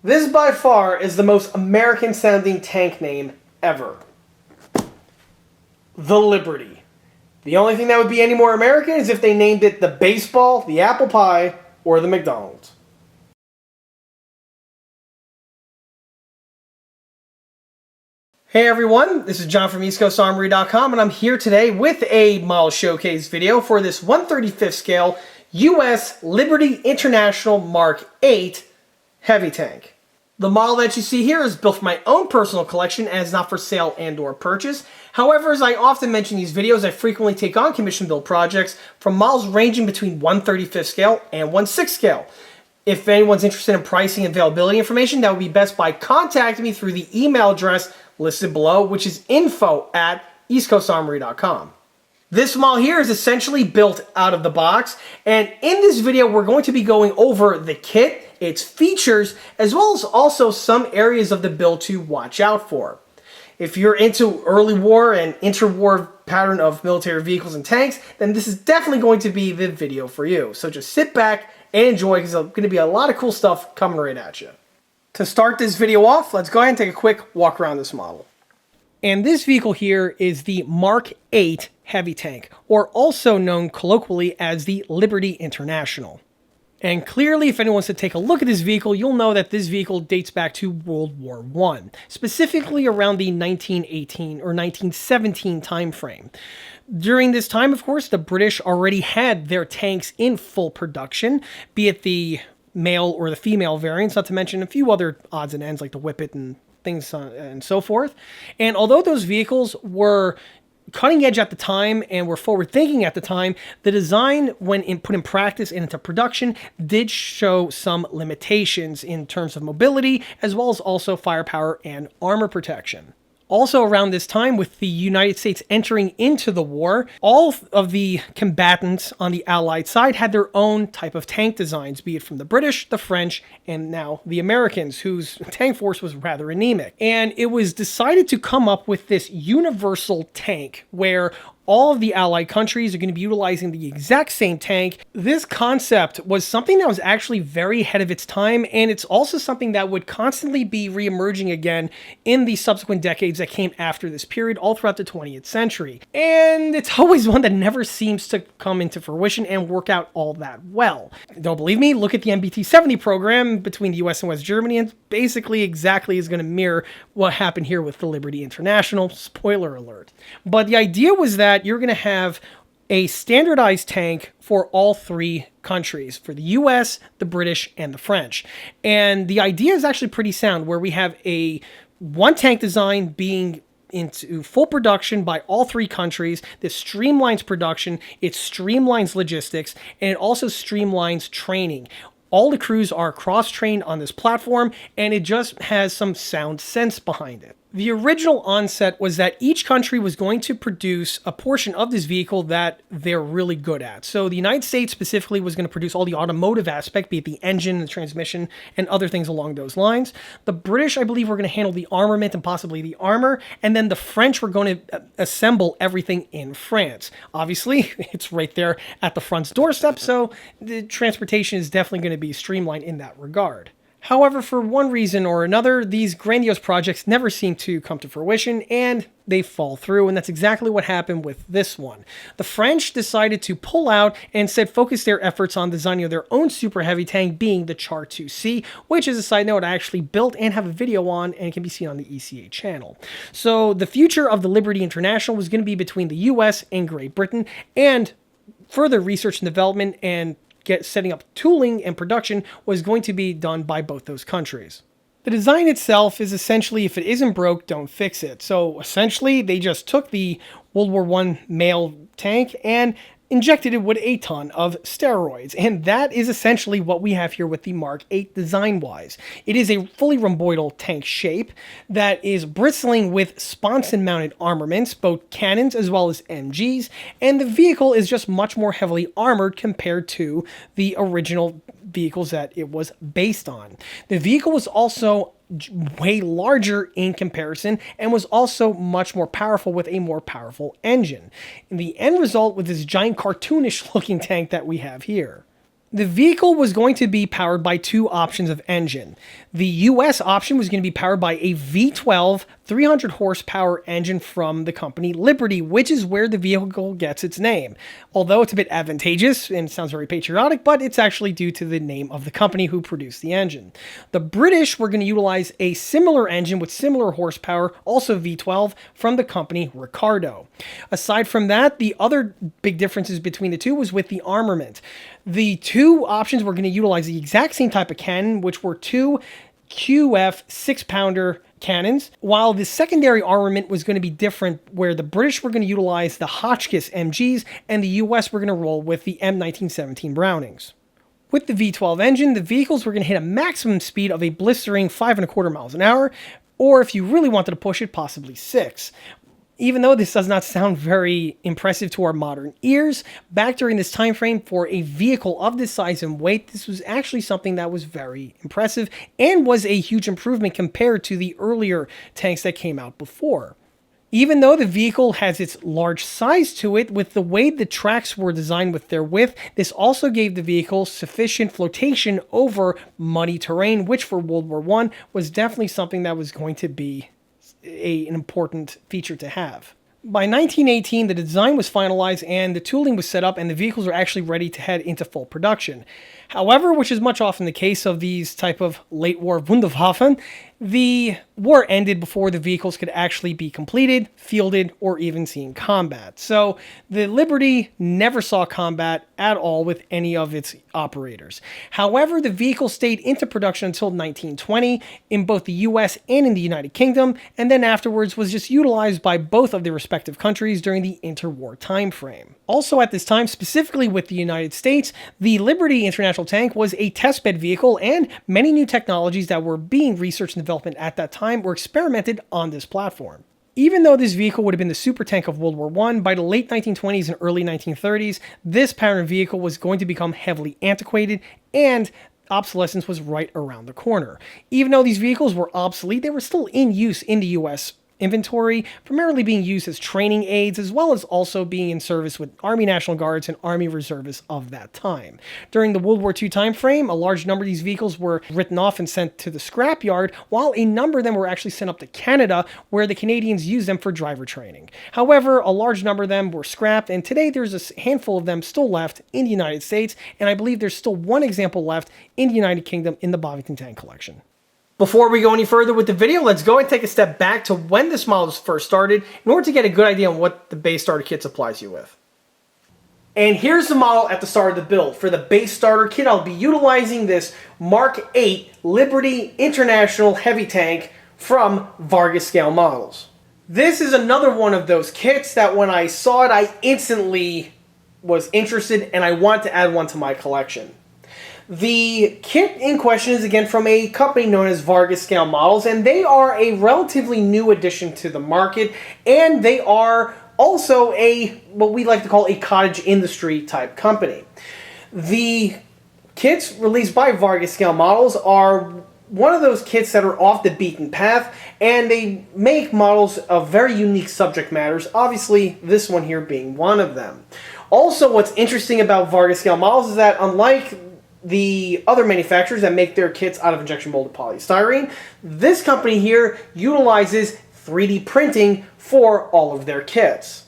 This by far is the most American sounding tank name ever. The Liberty. The only thing that would be any more American is if they named it the baseball, the apple pie, or the McDonald's. Hey everyone, this is John from EastCoastArmory.com, and I'm here today with a model showcase video for this 1/35th scale US Liberty International Mark 8 heavy tank. The model that you see here is built for my own personal collection and is not for sale and or purchase. However, as I often mention in these videos, I frequently take on commission build projects from models ranging between 1/35th scale and 1/6 scale. If anyone's interested in pricing and availability information, that would be best by contacting me through the email address listed below, which is info@eastcoastarmory.com. This model here is essentially built out of the box, and in this video we're going to be going over the kit, its features, as well as also some areas of the build to watch out for. If you're into early war and interwar pattern of military vehicles and tanks, then this is definitely going to be the video for you. So just sit back and enjoy, because there's going to be a lot of cool stuff coming right at you. To start this video off, let's go ahead and take a quick walk around this model. And this vehicle here is the Mark 8 heavy tank, or also known colloquially as the Liberty International. And clearly, if anyone wants to take a look at this vehicle, you'll know that this vehicle dates back to World War I, specifically around the 1918 or 1917 time frame. During this time, of course, the British already had their tanks in full production, be it the male or the female variants, not to mention a few other odds and ends like the Whippet and things and so forth. And although those vehicles were cutting edge at the time and were forward thinking at the time, the design, when put in practice and into production, did show some limitations in terms of mobility, as well as also firepower and armor protection. Also around this time, with the United States entering into the war, all of the combatants on the Allied side had their own type of tank designs, be it from the British, the French, and now the Americans, whose tank force was rather anemic. And it was decided to come up with this universal tank where all of the Allied countries are going to be utilizing the exact same tank. This concept was something that was actually very ahead of its time, and it's also something that would constantly be re-emerging again in the subsequent decades that came after this period, all throughout the 20th century. And it's always one that never seems to come into fruition and work out all that well. Don't believe me? Look at the MBT-70 program between the US and West Germany, and basically exactly is going to mirror what happened here with the Liberty International. Spoiler alert. But the idea was that you're going to have a standardized tank for all three countries, for the US, the British, and the French. And the idea is actually pretty sound, where we have one tank design being into full production by all three countries. This streamlines production, it streamlines logistics, and it also streamlines training. All the crews are cross-trained on this platform, and it just has some sound sense behind it. The original onset was that each country was going to produce a portion of this vehicle that they're really good at. So the United States specifically was going to produce all the automotive aspect, be it the engine, the transmission, and other things along those lines. The British, I believe, were going to handle the armament and possibly the armor, and then the French were going to assemble everything in France. Obviously, it's right there at the front's doorstep, so the transportation is definitely going to be streamlined in that regard. However, for one reason or another, these grandiose projects never seem to come to fruition, and they fall through, and that's exactly what happened with this one. The French decided to pull out and instead focus their efforts on designing their own super heavy tank, being the Char 2C, which, is a side note, I actually built and have a video on, and it can be seen on the ECA channel. So the future of the Liberty International was going to be between the US and Great Britain, and further research and development and setting up tooling and production was going to be done by both those countries. The design itself is essentially, if it isn't broke, don't fix it. So essentially, they just took the World War I male tank and injected it with a ton of steroids. And that is essentially what we have here with the Mark 8 design-wise. It is a fully rhomboidal tank shape that is bristling with sponson-mounted armaments, both cannons as well as MGs, and the vehicle is just much more heavily armored compared to the original vehicles that it was based on. The vehicle was also way larger in comparison and was also much more powerful with a more powerful engine. And the end result was this giant cartoonish looking tank that we have here. The vehicle was going to be powered by two options of engine. The US option was going to be powered by a V12 300 horsepower engine from the company Liberty, which is where the vehicle gets its name. Although it's a bit advantageous and sounds very patriotic, but it's actually due to the name of the company who produced the engine. The British were going to utilize a similar engine with similar horsepower, also V12, from the company Ricardo. Aside from that, the other big differences between the two was with the armament. The two options were going to utilize the exact same type of cannon, which were two QF 6-pounder cannons, while the secondary armament was going to be different, where the British were going to utilize the Hotchkiss MGs and the US were going to roll with the M1917 Brownings. With the V12 engine, the vehicles were going to hit a maximum speed of a blistering 5.25 miles an hour, or if you really wanted to push it, possibly 6. Even though this does not sound very impressive to our modern ears, back during this time frame for a vehicle of this size and weight, this was actually something that was very impressive and was a huge improvement compared to the earlier tanks that came out before. Even though the vehicle has its large size to it, with the way the tracks were designed with their width, this also gave the vehicle sufficient flotation over muddy terrain, which for World War I was definitely something that was going to be an important feature to have. By 1918, the design was finalized and the tooling was set up and the vehicles were actually ready to head into full production. However, which is much often the case of these type of late war Wunderwaffen, the war ended before the vehicles could actually be completed, fielded, or even seen combat. So the Liberty never saw combat at all with any of its operators. However, the vehicle stayed into production until 1920 in both the US and in the United Kingdom, and then afterwards was just utilized by both of the respective countries during the interwar time frame. Also at this time, specifically with the United States, the Liberty International Tank was a testbed vehicle, and many new technologies that were being researched and development at that time were experimented on this platform. Even though this vehicle would have been the super tank of World War I, by the late 1920s and early 1930s, this pattern vehicle was going to become heavily antiquated and obsolescence was right around the corner. Even though these vehicles were obsolete, they were still in use in the US inventory, primarily being used as training aids, as well as also being in service with Army National Guards and Army Reservists of that time. During the World War II time frame, a large number of these vehicles were written off and sent to the scrapyard, while a number of them were actually sent up to Canada, where the Canadians used them for driver training. However, a large number of them were scrapped, and today there's a handful of them still left in the United States, and I believe there's still one example left in the United Kingdom in the Bovington Tank Collection. Before we go any further with the video, let's go and take a step back to when this model was first started in order to get a good idea on what the base starter kit supplies you with. And here's the model at the start of the build. For the base starter kit, I'll be utilizing this Mark 8 Liberty International Heavy Tank from Vargas Models. This is another one of those kits that when I saw it, I instantly was interested and I want to add one to my collection. The kit in question is again from a company known as Vargas Models, and they are a relatively new addition to the market, and they are also what we like to call a cottage industry type company. The kits released by Vargas Models are one of those kits that are off the beaten path, and they make models of very unique subject matters, obviously this one here being one of them. Also, what's interesting about Vargas Models is that unlike the other manufacturers that make their kits out of injection molded polystyrene, this company here utilizes 3D printing for all of their kits.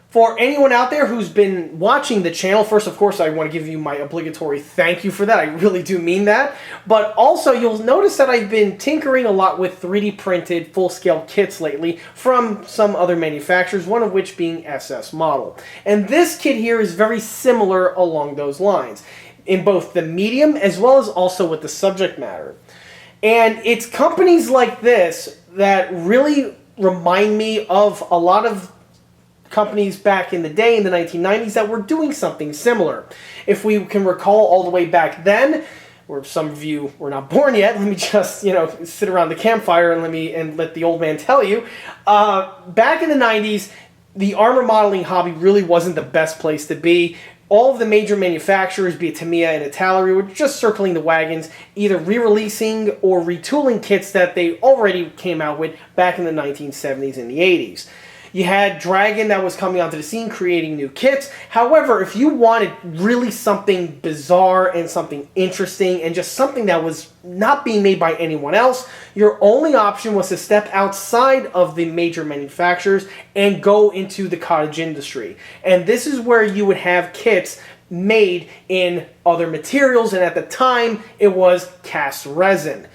For anyone out there who's been watching the channel, first, of course, I want to give you my obligatory thank you for that. I really do mean that. But also, you'll notice that I've been tinkering a lot with 3D printed full-scale kits lately from some other manufacturers, one of which being SS Model. And this kit here is very similar along those lines, in both the medium as well as also with the subject matter. And it's companies like this that really remind me of a lot of companies back in the day in the 1990s that were doing something similar. If we can recall all the way back then, or some of you were not born yet, let me just, sit around the campfire and let the old man tell you. Back in the 90s, the armor modeling hobby really wasn't the best place to be. All of the major manufacturers, be it Tamiya and Italeri, were just circling the wagons, either re-releasing or retooling kits that they already came out with back in the 1970s and the 80s. You had Dragon that was coming onto the scene creating new kits. However, if you wanted really something bizarre and something interesting and just something that was not being made by anyone else, your only option was to step outside of the major manufacturers and go into the cottage industry. And this is where you would have kits made in other materials, and at the time it was cast resin.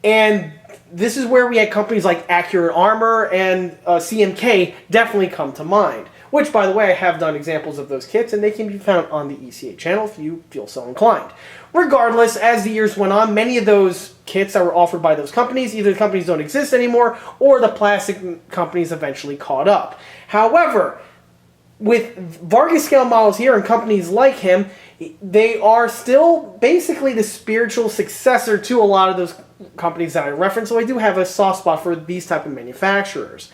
And this is where we had companies like Accurate Armor and CMK definitely come to mind. Which, by the way, I have done examples of those kits, and they can be found on the ECA channel if you feel so inclined. Regardless, as the years went on, many of those kits that were offered by those companies, either the companies don't exist anymore, or the plastic companies eventually caught up. However, with Vargas scale models here and companies like him, they are still basically the spiritual successor to a lot of those companies that I referenced, so I do have a soft spot for these type of manufacturers.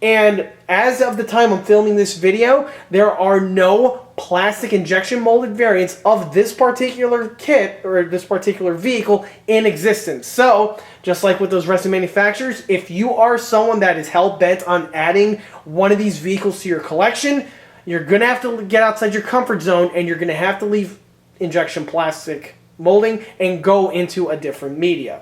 And as of the time I'm filming this video, there are no plastic injection molded variants of this particular kit or this particular vehicle in existence. So, just like with those resin manufacturers, if you are someone that is hell-bent on adding one of these vehicles to your collection, you're going to have to get outside your comfort zone, and you're going to have to leave injection plastic molding and go into a different media.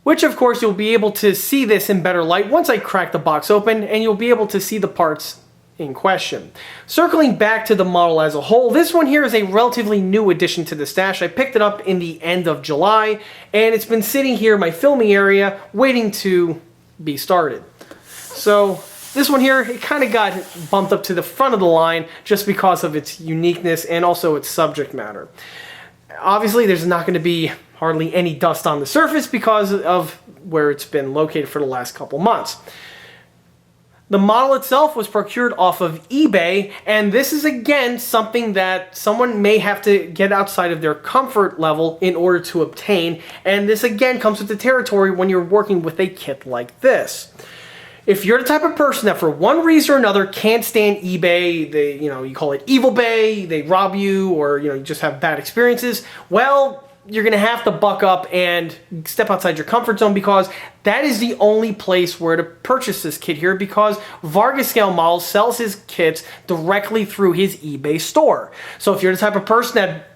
Which, of course, you'll be able to see this in better light once I crack the box open, and you'll be able to see the parts in question. Circling back to the model as a whole, this one here is a relatively new addition to the stash. I picked it up in the end of July, and it's been sitting here in my filming area waiting to be started. So this one here, it kind of got bumped up to the front of the line just because of its uniqueness and also its subject matter. Obviously, there's not going to be hardly any dust on the surface because of where it's been located for the last couple months. The model itself was procured off of eBay, and this is again something that someone may have to get outside of their comfort level in order to obtain, and this again comes with the territory when you're working with a kit like this. If you're the type of person that for one reason or another can't stand eBay, you call it evil bay, they rob you, or you just have bad experiences, well, you're going to have to buck up and step outside your comfort zone, because that is the only place where to purchase this kit here, because Vargas Scale Models sells his kits directly through his eBay store. So if you're the type of person that,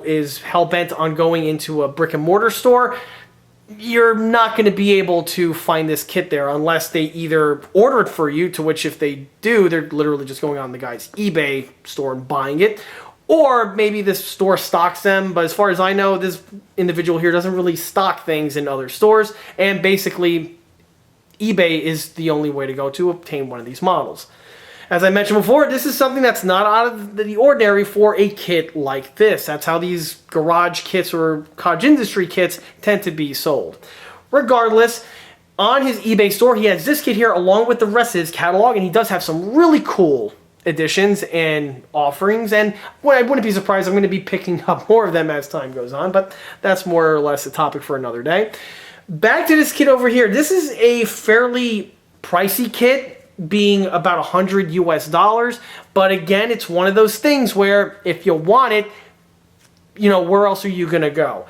is hell-bent on going into a brick and mortar store, you're not going to be able to find this kit there unless they either order it for you, to which if they do, they're literally just going on the guy's eBay store and buying it. Or maybe this store stocks them, but as far as I know, this individual here doesn't really stock things in other stores, and basically eBay is the only way to go to obtain one of these models. As I mentioned before, this is something that's not out of the ordinary for a kit like this. That's how these garage kits or cottage industry kits tend to be sold. Regardless, on his eBay store, he has this kit here along with the rest of his catalog, and he does have some really cool additions and offerings, and I wouldn't be surprised I'm going to be picking up more of them as time goes on, but that's more or less a topic for another day. Back to this kit over here. This is a fairly pricey kit, being about $100 US, but again, it's one of those things where if you want it, where else are you going to go?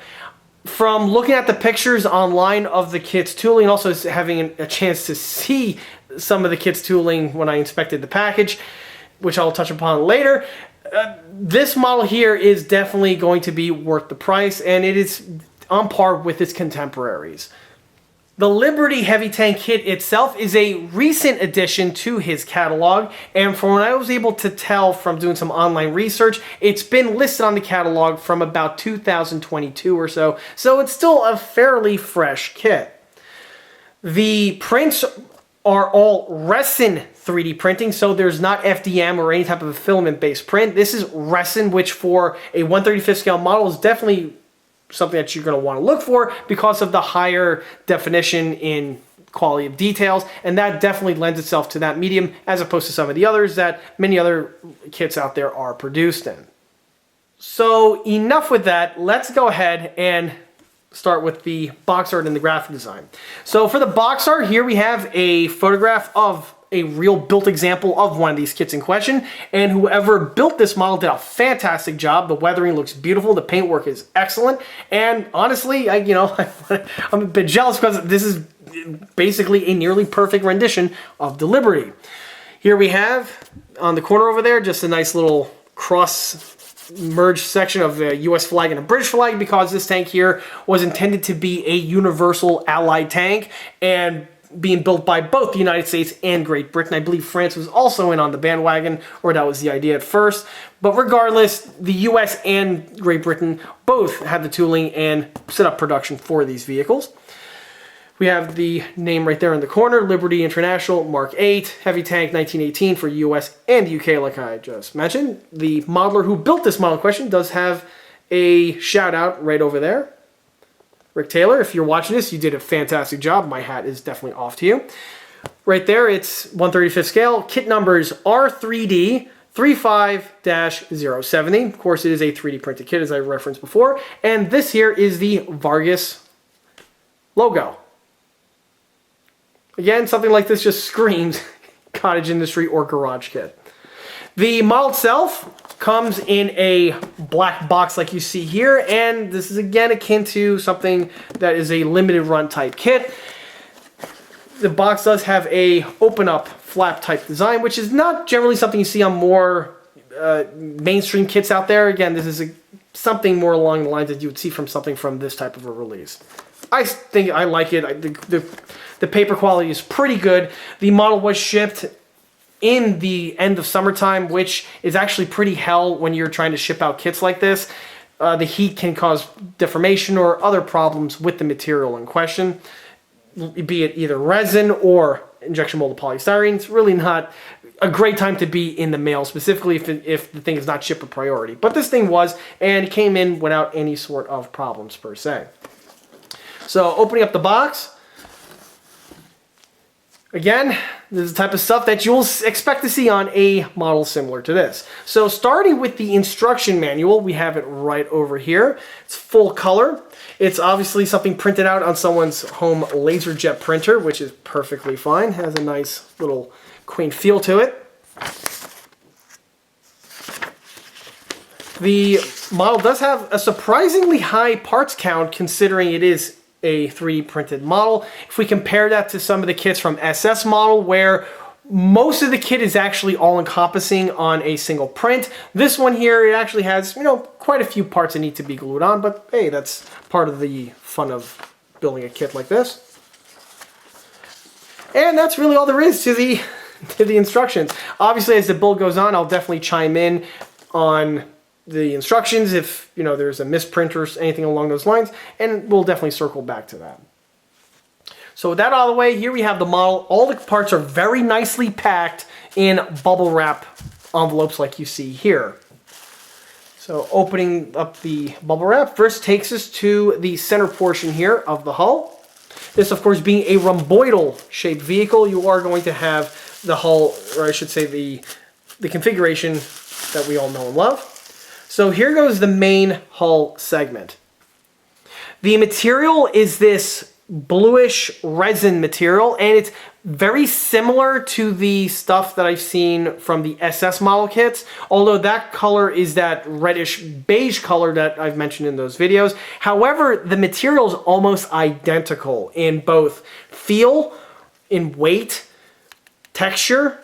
From looking at the pictures online of the kit's tooling, and also having a chance to see some of the kit's tooling when I inspected the package, which I'll touch upon later, this model here is definitely going to be worth the price, and it is on par with its contemporaries. The Liberty Heavy Tank kit itself is a recent addition to his catalog, and from what I was able to tell from doing some online research, it's been listed on the catalog from about 2022 or so, so it's still a fairly fresh kit. The prints are all resin 3D printing, so there's not FDM or any type of filament-based print. This is resin, which for a 1/35 scale model is definitely something that you're going to want to look for because of the higher definition in quality of details, and that definitely lends itself to that medium as opposed to some of the others that many other kits out there are produced in. So enough with that, let's go ahead and start with the box art and the graphic design. So for the box art, here we have a photograph of a real built example of one of these kits in question, and whoever built this model did a fantastic job. The weathering looks beautiful, the paintwork is excellent, and honestly, I'm a bit jealous because this is basically a nearly perfect rendition of the Liberty. Here we have, on the corner over there, just a nice little cross merged section of a US flag and a British flag, because this tank here was intended to be a universal allied tank and being built by both the United States and Great Britain. I believe France was also in on the bandwagon, or that was the idea at first. But regardless, the US and Great Britain both had the tooling and set up production for these vehicles. We have the name right there in the corner, Liberty International Mark 8, heavy tank 1918 for US and UK, like I just mentioned. The modeler who built this model in question does have a shout out right over there. Rick Taylor, if you're watching this, you did a fantastic job. My hat is definitely off to you. Right there, it's 1/35 scale. Kit numbers R3D 35-070. Of course, it is a 3D printed kit, as I referenced before. And this here is the Vargas logo. Again, something like this just screams cottage industry or garage kit. The model itself comes in a black box like you see here, and this is again akin to something that is a limited run type kit. The box does have a open up flap type design, which is not generally something you see on more mainstream kits out there. Again, this is something more along the lines that you would see from something from this type of a release. I think I like it. The paper quality is pretty good. The model was shipped in the end of summertime, which is actually pretty hell when you're trying to ship out kits like this. The heat can cause deformation or other problems with the material in question, be it either resin or injection molded polystyrene. It's really not a great time to be in the mail, specifically if the thing is not shipper priority. But this thing was, and it came in without any sort of problems per se. So opening up the box, again, this is the type of stuff that you'll expect to see on a model similar to this. So starting with the instruction manual, we have it right over here. It's full color. It's obviously something printed out on someone's home LaserJet printer, which is perfectly fine. Has a nice little quaint feel to it. The model does have a surprisingly high parts count considering it is a 3D printed model. If we compare that to some of the kits from SS model, where most of the kit is actually all encompassing on a single print, this one here, it actually has, quite a few parts that need to be glued on, but hey, that's part of the fun of building a kit like this. And that's really all there is to the instructions. Obviously, as the build goes on, I'll definitely chime in on the instructions if there's a misprint or anything along those lines, and we'll definitely circle back to that. So with that out of the way, here we have the model. All the parts are very nicely packed in bubble wrap envelopes like you see here. So opening up the bubble wrap first takes us to the center portion here of the hull. This, of course, being a rhomboidal shaped vehicle, you are going to have the hull, or I should say the configuration that we all know and love. So here goes the main hull segment. The material is this bluish resin material, and it's very similar to the stuff that I've seen from the SS model kits, although that color is that reddish beige color that I've mentioned in those videos. However, the material is almost identical in both feel, in weight, texture,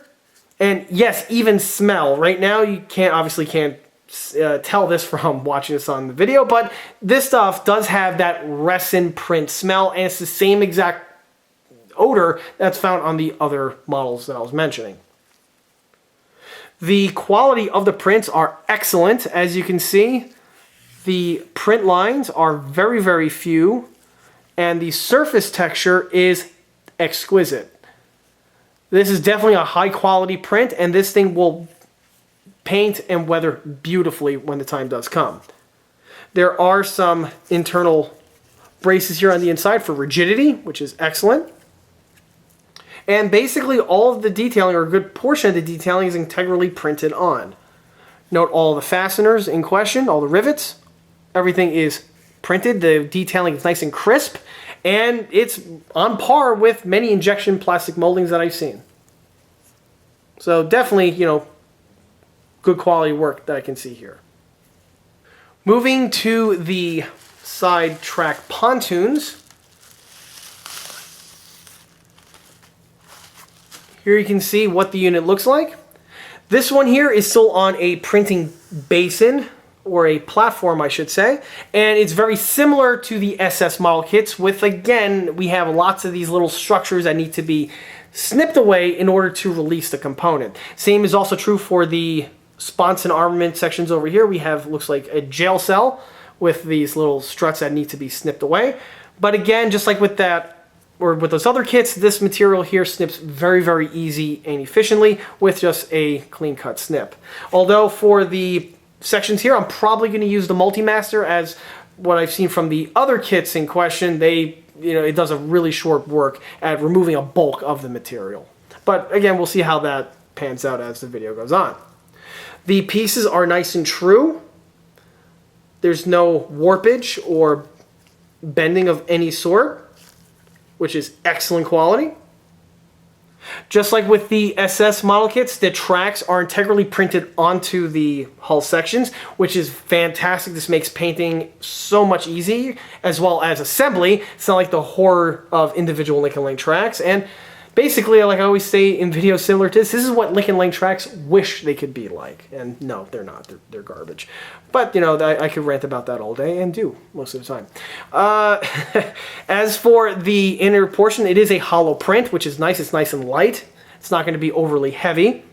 and yes, even smell. Right now you obviously can't tell this from watching this on the video, but this stuff does have that resin print smell, and it's the same exact odor that's found on the other models that I was mentioning. The quality of the prints are excellent. As you can see, the print lines are very, very few, and the surface texture is exquisite. This is definitely a high quality print, and this thing will paint and weather beautifully when the time does come. There are some internal braces here on the inside for rigidity, which is excellent. And basically all of the detailing, or a good portion of the detailing, is integrally printed on. Note all the fasteners in question, all the rivets, everything is printed. The detailing is nice and crisp, and it's on par with many injection plastic moldings that I've seen. So definitely, good quality work that I can see here. Moving to the side track pontoons. Here you can see what the unit looks like. This one here is still on a printing basin, or a platform I should say, and it's very similar to the SS model kits with, again, we have lots of these little structures that need to be snipped away in order to release the component. Same is also true for the Sponson armament sections over here. We have, looks like a jail cell with these little struts that need to be snipped away. But again, just like with that, or with those other kits, this material here snips very, very easy and efficiently with just a clean cut snip. Although for the sections here, I'm probably going to use the Multimaster, as what I've seen from the other kits in question, it does a really short work at removing a bulk of the material. But again, we'll see how that pans out as the video goes on. The pieces are nice and true. There's no warpage or bending of any sort, which is excellent quality. Just like with the SS model kits, the tracks are integrally printed onto the hull sections, which is fantastic. This makes painting so much easier, as well as assembly. It's not like the horror of individual Lincoln Lane tracks. And basically, like I always say in videos similar to this is what Lincoln Lane tracks wish they could be like. And no, they're not. They're garbage. But, I could rant about that all day, and do most of the time. As for the inner portion, it is a hollow print, which is nice. It's nice and light. It's not going to be overly heavy.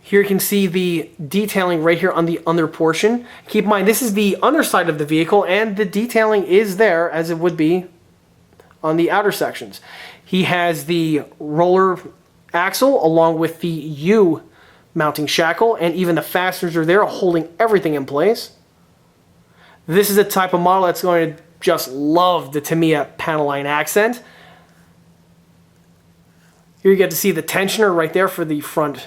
Here you can see the detailing right here on the under portion. Keep in mind, this is the underside of the vehicle, and the detailing is there as it would be on the outer sections. He has the roller axle along with the U mounting shackle, and even the fasteners are there holding everything in place. This is a type of model that's going to just love the Tamiya panel line accent. Here you get to see the tensioner right there for the front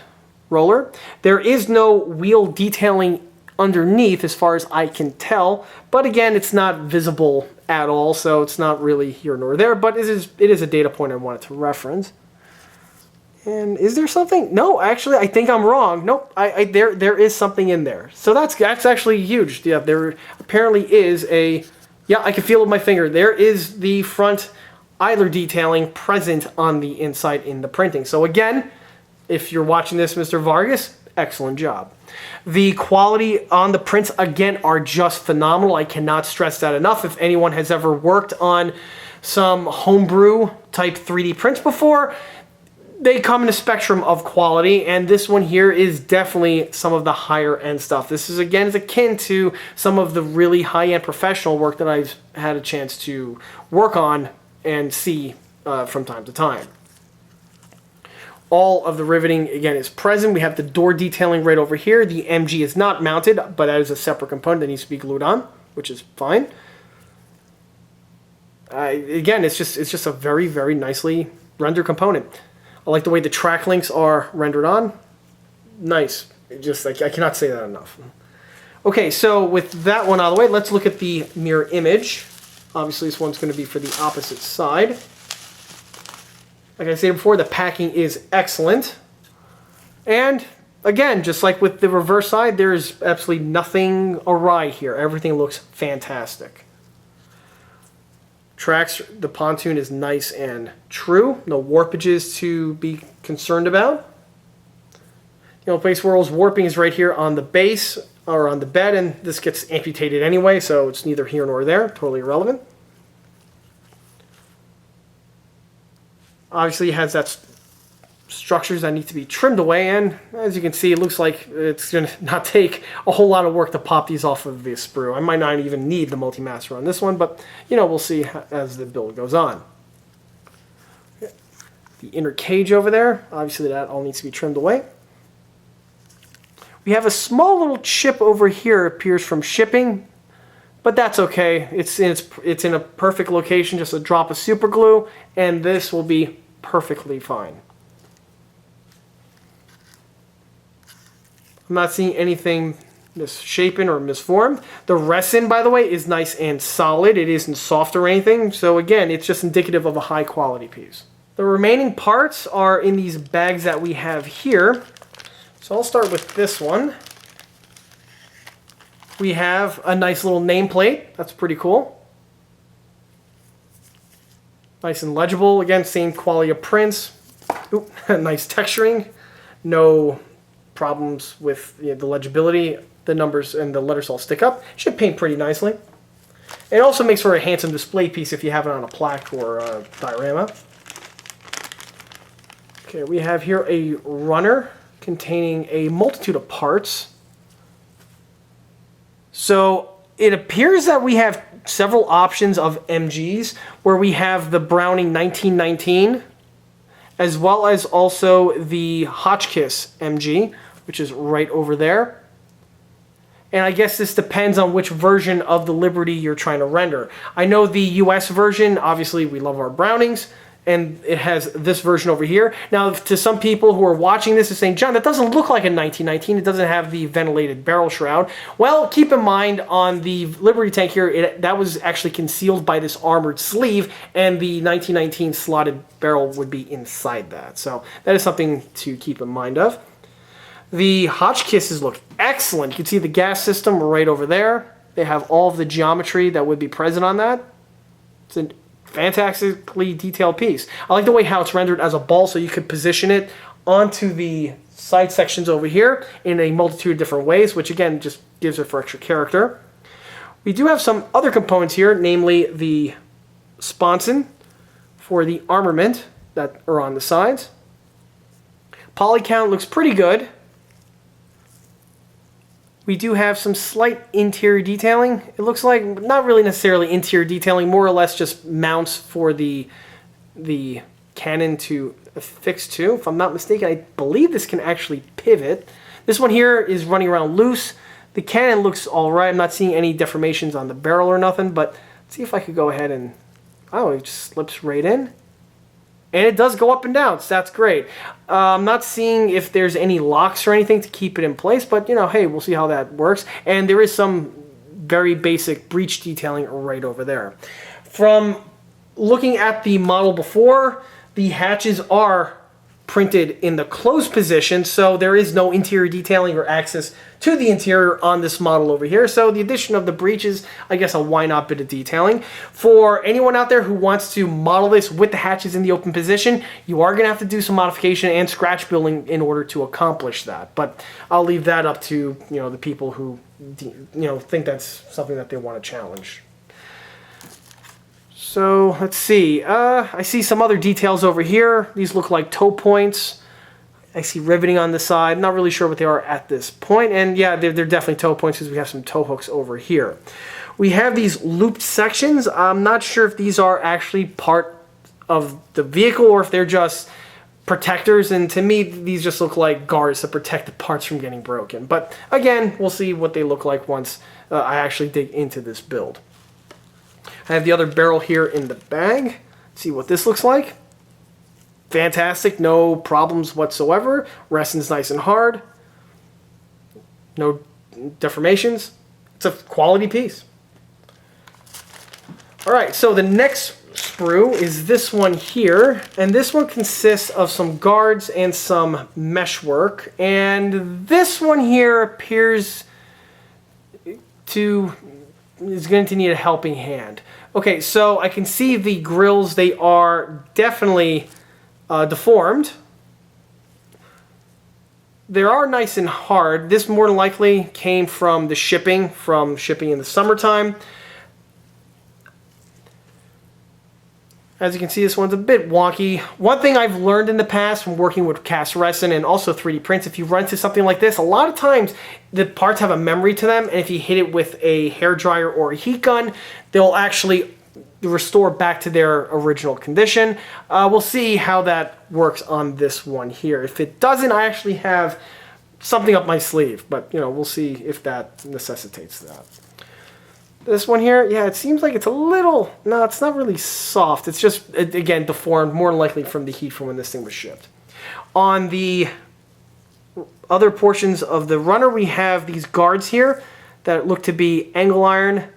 roller. There is no wheel detailing underneath as far as I can tell, but again, it's not visible at all, so it's not really here nor there, but it is a data point I wanted to reference. And is there something? No, actually, I think I'm wrong. Nope, there is something in there. So that's actually huge. Yeah, there apparently is a, yeah, I can feel it with my finger. There is the front idler detailing present on the inside in the printing. So again, if you're watching this, Mr. Vargas, excellent job. The quality on the prints, again, are just phenomenal. I cannot stress that enough. If anyone has ever worked on some homebrew type 3D prints before, they come in a spectrum of quality, and this one here is definitely some of the higher end stuff. This is, again, is akin to some of the really high-end professional work that I've had a chance to work on and see from time to time. All of the riveting, again, is present. We have the door detailing right over here. The MG is not mounted, but that is a separate component that needs to be glued on, which is fine. Again, it's just a very, very nicely rendered component. I like the way the track links are rendered on. Nice. I cannot say that enough. Okay, so with that one out of the way, let's look at the mirror image. Obviously, this one's going to be for the opposite side. Like I said before, the packing is excellent. And again, just like with the reverse side, there's absolutely nothing awry here. Everything looks fantastic. Tracks, the pontoon is nice and true. No warpages to be concerned about. Place where it's warping is right here on the base or on the bed, and this gets amputated anyway, so it's neither here nor there. Totally irrelevant. Obviously, it has that structures that need to be trimmed away, and as you can see, it looks like it's going to not take a whole lot of work to pop these off of this sprue. I might not even need the Multimaster on this one, but we'll see as the build goes on. The inner cage over there, obviously that all needs to be trimmed away. We have a small little chip over here, appears from shipping, but that's okay. It's in a perfect location, just a drop of super glue, and this will be perfectly fine. I'm not seeing anything misshapen or misformed. The resin, by the way, is nice and solid. It isn't soft or anything. So again, it's just indicative of a high quality piece. The remaining parts are in these bags that we have here. So I'll start with this one. We have a nice little nameplate. That's pretty cool. Nice and legible. Again, same quality of prints. Ooh, nice texturing. No problems with the legibility. The numbers and the letters all stick up. Should paint pretty nicely. It also makes for a handsome display piece if you have it on a plaque or a diorama. Okay, we have here a runner containing a multitude of parts. So it appears that we have several options of MGs, where we have the Browning 1919, as well as also the Hotchkiss MG, which is right over there. And I guess this depends on which version of the Liberty you're trying to render. I know the US version, obviously we love our Brownings, and it has this version over here. Now, to some people who are watching this and saying, John, that doesn't look like a 1919. It doesn't have the ventilated barrel shroud. Well, keep in mind on the Liberty tank here, that was actually concealed by this armored sleeve, and the 1919 slotted barrel would be inside that. So that is something to keep in mind of. The Hotchkisses look excellent. You can see the gas system right over there. They have all of the geometry that would be present on that. It's a fantastically detailed piece. I like the way how it's rendered as a ball, so you could position it onto the side sections over here in a multitude of different ways, which again just gives it for extra character. We do have some other components here, namely the sponson for the armament that are on the sides. Poly count looks pretty good. We do have some slight interior detailing. It looks like not really necessarily interior detailing, more or less just mounts for the cannon to affix to. If I'm not mistaken, I believe this can actually pivot. This one here is running around loose. The cannon looks all right. I'm not seeing any deformations on the barrel or nothing, but let's see if I could go ahead and, oh, it just slips right in. And it does go up and down, so that's great. I'm not seeing if there's any locks or anything to keep it in place, but, you know, hey, we'll see how that works. And there is some very basic breech detailing right over there. From looking at the model before, the hatches are printed in the closed position, so there is no interior detailing or access to the interior on this model over here. So the addition of the breeches, I guess a why not bit of detailing. For anyone out there who wants to model this with the hatches in the open position, you are going to have to do some modification and scratch building in order to accomplish that. But I'll leave that up to, you know, the people who, you know, think that's something that they want to challenge. So let's see, I see some other details over here. These look like toe points. I see riveting on the side. Not really sure what they are at this point. And yeah, they're definitely toe points because we have some toe hooks over here. We have these looped sections. I'm not sure if these are actually part of the vehicle or if they're just protectors. And to me, these just look like guards to protect the parts from getting broken. But again, we'll see what they look like once I actually dig into this build. I have the other barrel here in the bag. Let's see what this looks like. Fantastic, no problems whatsoever. Resin's nice and hard. No deformations. It's a quality piece. Alright, so the next sprue is this one here. And this one consists of some guards and some meshwork. And this one here appears to is going to need a helping hand. Okay, so I can see the grills, they are definitely deformed. They are nice and hard. This more than likely came from the shipping, in the summertime. As you can see, this one's a bit wonky. One thing I've learned in the past from working with cast resin and also 3D prints, if you run into something like this, a lot of times the parts have a memory to them, and if you hit it with a hairdryer or a heat gun, they'll actually restore back to their original condition. We'll see how that works on this one here. If it doesn't, I actually have something up my sleeve, but you know, we'll see if that necessitates that. This one here, yeah, it seems like it's a little, no, it's not really soft. It's just, again, deformed, more than likely from the heat from when this thing was shipped. On the other portions of the runner, we have these guards here that look to be angle iron.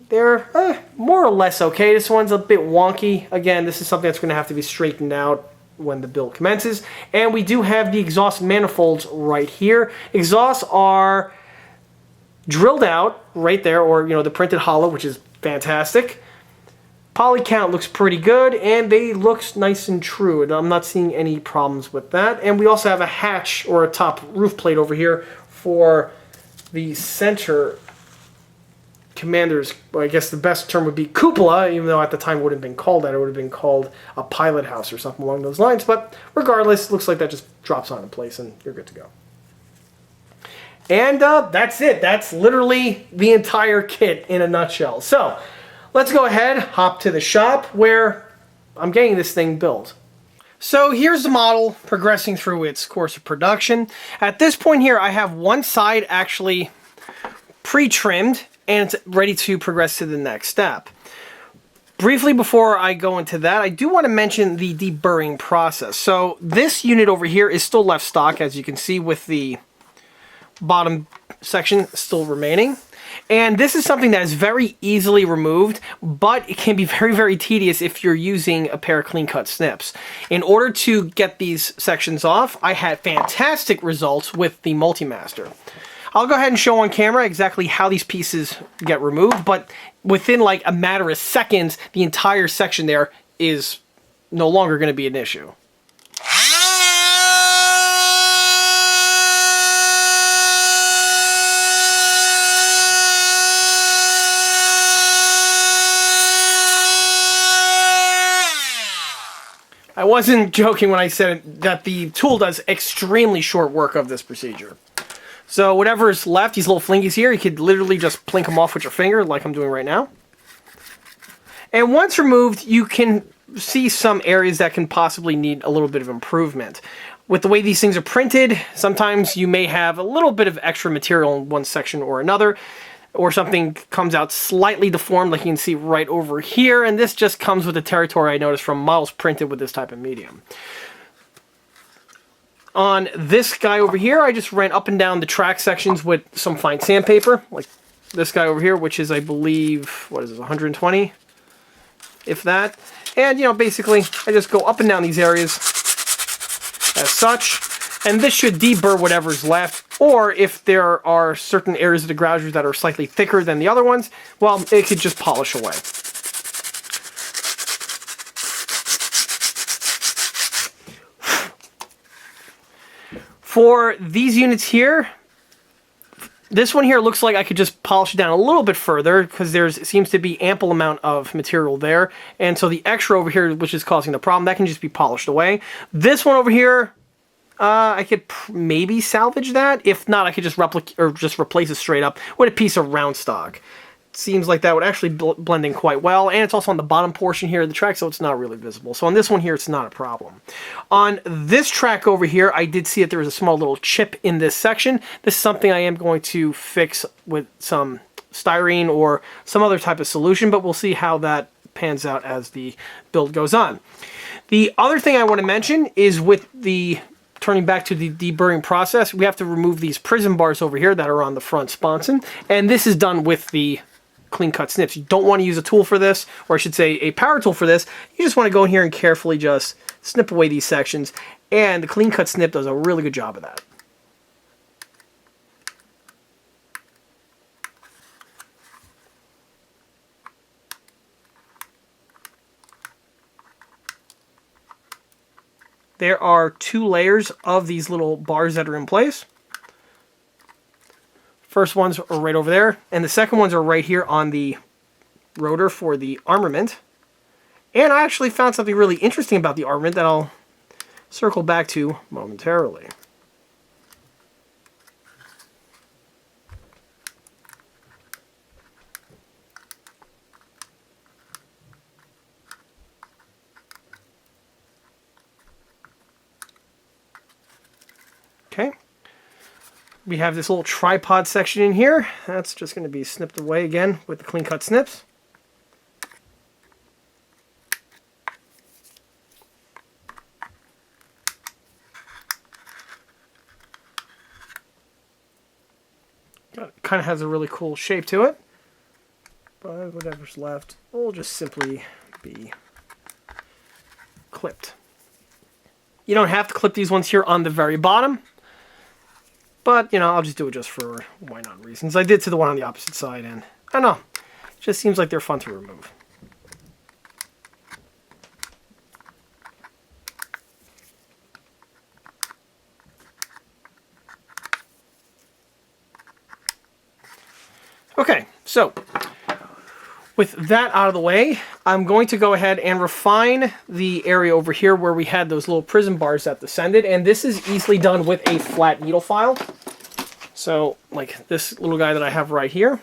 They're more or less okay. This one's a bit wonky. Again, this is something that's going to have to be straightened out when the build commences. And we do have the exhaust manifolds right here. Exhausts are drilled out right there, or you know, the printed hollow, which is fantastic. Poly count looks pretty good, and they look nice and true. I'm not seeing any problems with that. And we also have a hatch or a top roof plate over here for the center commander's, well, I guess the best term would be cupola, even though at the time it wouldn't have been called that. It would have been called a pilot house or something along those lines. But regardless, it looks like that just drops on in place and you're good to go. And that's it. That's literally the entire kit in a nutshell. So let's go ahead, hop to the shop where I'm getting this thing built. So here's the model progressing through its course of production. At this point here, I have one side actually pre-trimmed and it's ready to progress to the next step. Briefly before I go into that, I do want to mention the deburring process. So this unit over here is still left stock, as you can see, with the bottom section still remaining. And this is something that is very easily removed, but it can be very, very tedious if you're using a pair of clean cut snips. In order to get these sections off, I had fantastic results with the Multimaster. I'll go ahead and show on camera exactly how these pieces get removed, but within like a matter of seconds, the entire section there is no longer going to be an issue. I wasn't joking when I said that the tool does extremely short work of this procedure. So whatever is left, these little flingies here, you could literally just plink them off with your finger like I'm doing right now. And once removed, you can see some areas that can possibly need a little bit of improvement. With the way these things are printed, sometimes you may have a little bit of extra material in one section or another, or something comes out slightly deformed like you can see right over here, and this just comes with the territory I noticed from models printed with this type of medium. On this guy over here, I just ran up and down the track sections with some fine sandpaper, like this guy over here, which is, I believe, what is this, 120, if that. And, you know, basically, I just go up and down these areas as such, and this should deburr whatever's left, or if there are certain areas of the grousers that are slightly thicker than the other ones, well, it could just polish away. For these units here, this one here looks like I could just polish it down a little bit further because there seems to be ample amount of material there. And so the extra over here, which is causing the problem, that can just be polished away. This one over here, I could maybe salvage that. If not, I could just replicate or just replace it straight up with a piece of round stock. Seems like that would actually blend in quite well, and it's also on the bottom portion here of the track, so it's not really visible. So on this one here, it's not a problem. On this track over here, I did see that there was a small little chip in this section. This is something I am going to fix with some styrene or some other type of solution, but we'll see how that pans out as the build goes on. The other thing I want to mention is with the turning back to the deburring process, we have to remove these prism bars over here that are on the front sponson, and this is done with the clean cut snips. You don't want to use a tool for this, or I should say a power tool for this. You just want to go in here and carefully just snip away these sections, and the clean cut snip does a really good job of that. There are 2 layers of these little bars that are in place. First ones are right over there, and the second ones are right here on the rotor for the armament. And I actually found something really interesting about the armament that I'll circle back to momentarily. Okay. We have this little tripod section in here. That's just going to be snipped away again with the clean cut snips. It kind of has a really cool shape to it. But whatever's left will just simply be clipped. You don't have to clip these ones here on the very bottom. But, you know, I'll just do it just for why not reasons. I did to the one on the opposite side, and I don't know. It just seems like they're fun to remove. So, with that out of the way, I'm going to go ahead and refine the area over here where we had those little prism bars that descended, and this is easily done with a flat needle file. So, like this little guy that I have right here,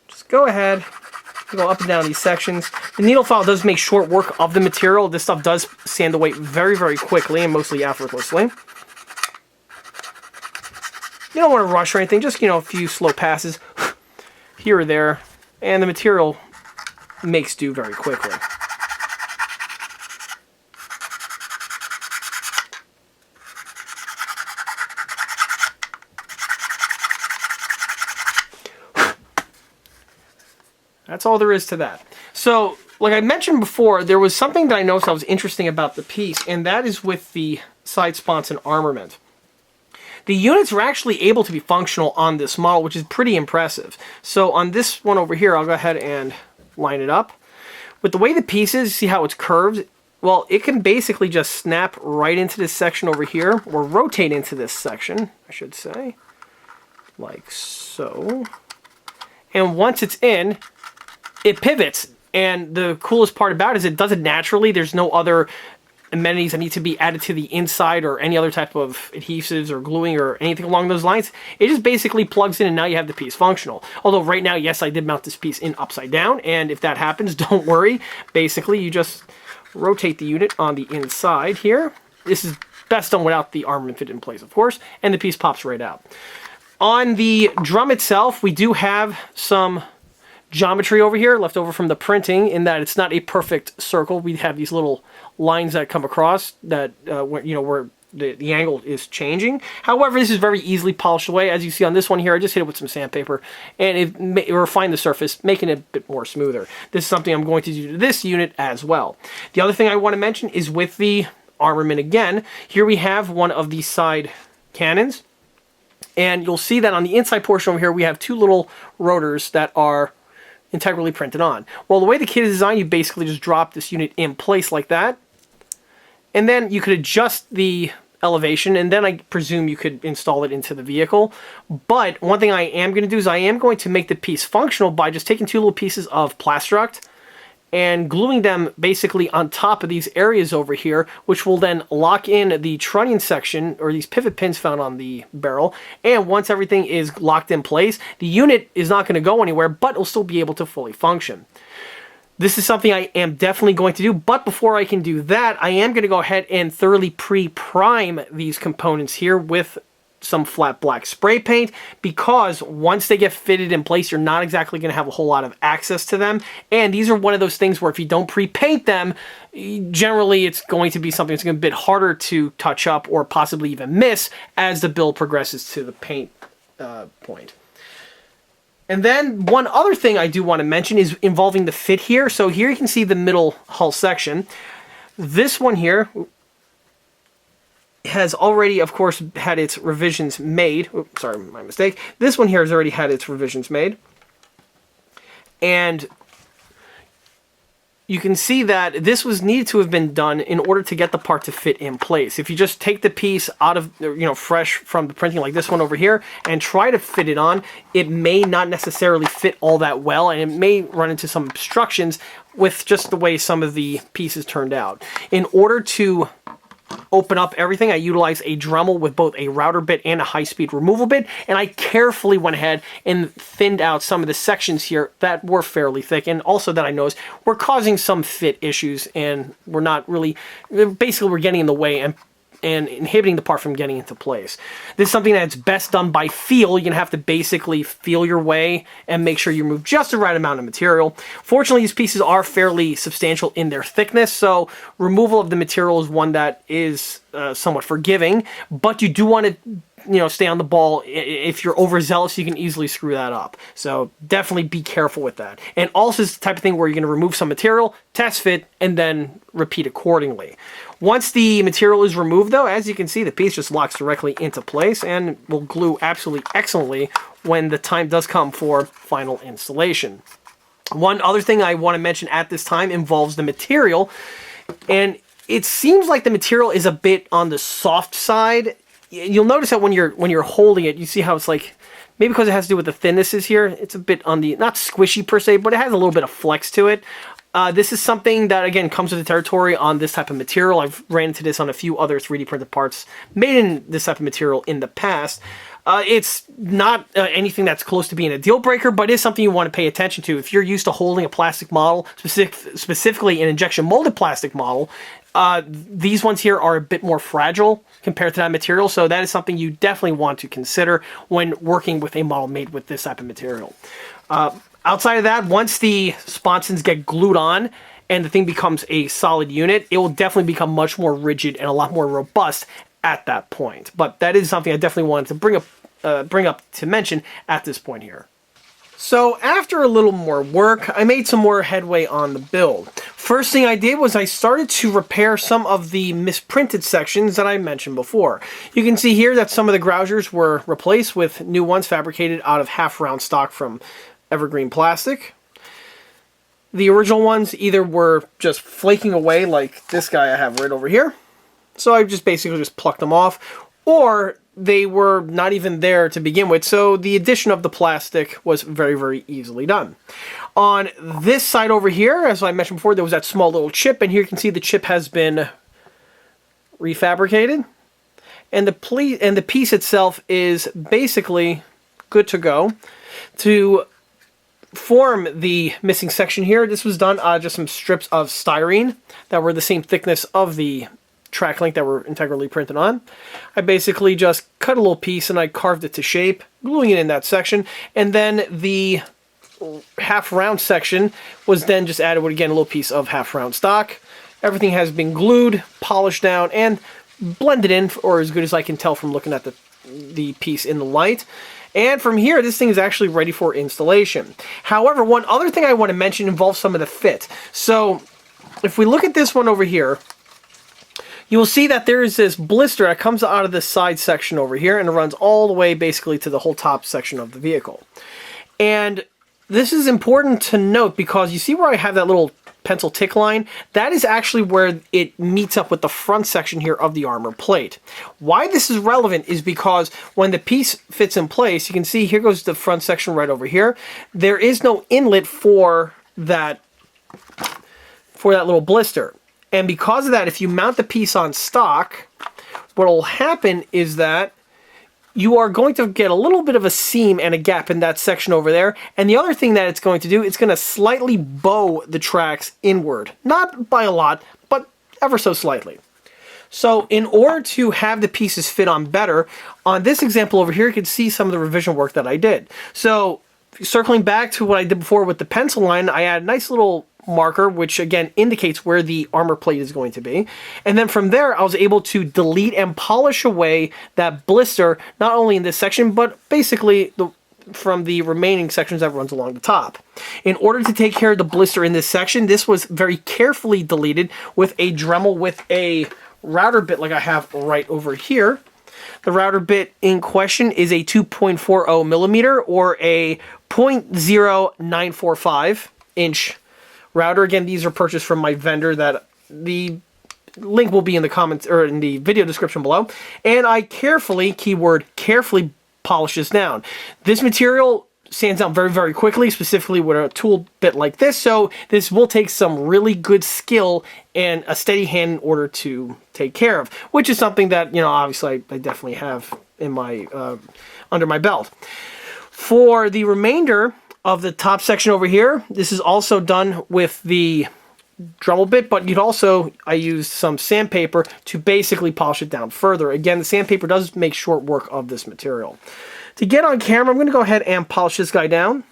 just go ahead, go up and down these sections. The needle file does make short work of the material. This stuff does sand away very, very quickly and mostly effortlessly. You don't want to rush or anything, just, you know, a few slow passes here or there, and the material makes do very quickly. That's all there is to that. So, like I mentioned before, there was something that I noticed that was interesting about the piece, and that is with the side sponson armament. The units were actually able to be functional on this model, which is pretty impressive. So on this one over here, I'll go ahead and line it up. With the way the piece is, see how it's curved? Well, it can basically just snap right into this section over here, or rotate into this section, I should say, like so. And once it's in, it pivots. And the coolest part about it is it does it naturally. There's no other amenities that need to be added to the inside or any other type of adhesives or gluing or anything along those lines. It just basically plugs in and now you have the piece functional. Although right now, yes, I did mount this piece in upside down, and if that happens, don't worry. Basically, you just rotate the unit on the inside here. This is best done without the armament fit in place, of course, and the piece pops right out. On the drum itself, we do have some geometry over here left over from the printing, in that it's not a perfect circle. We have these little lines that come across that where the angle is changing. However, this is very easily polished away. As you see on this one here, I just hit it with some sandpaper and it refined the surface, making it a bit more smoother. This is something I'm going to do to this unit as well. The other thing I want to mention is with the armament again. Here we have one of these side cannons, and you'll see that on the inside portion over here we have two little rotors that are integrally printed on. Well, the way the kit is designed, you basically just drop this unit in place like that, and then you could adjust the elevation, and then I presume you could install it into the vehicle. But one thing I am going to do is I am going to make the piece functional by just taking two little pieces of Plastruct and gluing them basically on top of these areas over here, which will then lock in the trunnion section, or these pivot pins found on the barrel. And once everything is locked in place, the unit is not going to go anywhere, but it'll still be able to fully function. This is something I am definitely going to do, but before I can do that, I am going to go ahead and thoroughly pre-prime these components here with some flat black spray paint, because once they get fitted in place, you're not exactly going to have a whole lot of access to them. And these are one of those things where if you don't pre-paint them, generally it's going to be something that's going to be a bit harder to touch up or possibly even miss as the build progresses to the paint point. And then one other thing I do want to mention is involving the fit here. So here you can see the middle hull section. This one here has already, of course, had its revisions made. Oops, sorry, my mistake. This one here has already had its revisions made. And you can see that this was needed to have been done in order to get the part to fit in place. If you just take the piece out of, fresh from the printing like this one over here and try to fit it on, it may not necessarily fit all that well, and it may run into some obstructions with just the way some of the pieces turned out. In order to open up everything, I utilize a Dremel with both a router bit and a high-speed removal bit, and I carefully went ahead and thinned out some of the sections here that were fairly thick, and also that I noticed were causing some fit issues, and we're not really, basically we're getting in the way and inhibiting the part from getting into place. This is something that's best done by feel. You're going to have to basically feel your way and make sure you remove just the right amount of material. Fortunately, these pieces are fairly substantial in their thickness, so removal of the material is one that is somewhat forgiving, but you do want to stay on the ball. If you're overzealous, you can easily screw that up. So definitely be careful with that. And also it's the type of thing where you're going to remove some material, test fit, and then repeat accordingly. Once the material is removed, though, as you can see, the piece just locks directly into place and will glue absolutely excellently when the time does come for final installation. One other thing I want to mention at this time involves the material, and it seems like the material is a bit on the soft side. You'll notice that when you're holding it, you see how it's like maybe because it has to do with the thinness here, it's a bit on the, not squishy per se, but it has a little bit of flex to it. This is something that, again, comes with the territory on this type of material. I've ran into this on a few other 3D printed parts made in this type of material in the past. It's not anything that's close to being a deal breaker, but it is something you want to pay attention to. If you're used to holding a plastic model, specifically an injection molded plastic model, these ones here are a bit more fragile compared to that material, so that is something you definitely want to consider when working with a model made with this type of material. Outside of that, once the sponsons get glued on and the thing becomes a solid unit, it will definitely become much more rigid and a lot more robust at that point. But that is something I definitely wanted to bring up to mention at this point here. So after a little more work, I made some more headway on the build. First thing I did was I started to repair some of the misprinted sections that I mentioned before. You can see here that some of the grousers were replaced with new ones fabricated out of half-round stock from evergreen plastic. The original ones either were just flaking away, like this guy I have right over here, so I just basically just plucked them off, or they were not even there to begin with, so the addition of the plastic was very, very easily done. On this side over here, as I mentioned before, there was that small little chip, and here you can see the chip has been refabricated, and the piece itself is basically good to go. To form the missing section here, this was done out of just some strips of styrene that were the same thickness of the track link that were integrally printed on. I basically just cut a little piece and I carved it to shape, gluing it in that section, and then the half round section was then just added with, again, a little piece of half round stock. Everything has been glued, polished down, and blended in, or as good as I can tell from looking at the piece in the light. And from here, this thing is actually ready for installation. However, one other thing I want to mention involves some of the fit. So if we look at this one over here, you will see that there is this blister that comes out of this side section over here, and it runs all the way basically to the whole top section of the vehicle. And this is important to note because you see where I have that little pencil tick line? That is actually where it meets up with the front section here of the armor plate. Why this is relevant is because when the piece fits in place, you can see here goes the front section right over here. There is no inlet for that little blister. And because of that, if you mount the piece on stock, what will happen is that you are going to get a little bit of a seam and a gap in that section over there. And the other thing that it's going to do, it's going to slightly bow the tracks inward. Not by a lot, but ever so slightly. So in order to have the pieces fit on better, on this example over here, you can see some of the revision work that I did. So circling back to what I did before with the pencil line, I added a nice little marker, which again indicates where the armor plate is going to be. And then from there, I was able to delete and polish away that blister, not only in this section, but basically from the remaining sections that runs along the top. In order to take care of the blister in this section, this was very carefully deleted with a Dremel with a router bit like I have right over here. The router bit in question is a 2.40 millimeter or a 0.0945 inch router. Again, these are purchased from my vendor. That the link will be in the comments or in the video description below. And I carefully, keyword carefully, polish this down. This material sands out very, very quickly, specifically with a tool bit like this. So this will take some really good skill and a steady hand in order to take care of, which is something that, you know, obviously I definitely have in my under my belt. For the remainder of the top section over here, this is also done with the Dremel bit, but I used some sandpaper to basically polish it down further. Again, the sandpaper does make short work of this material. To get on camera, I'm going to go ahead and polish this guy down.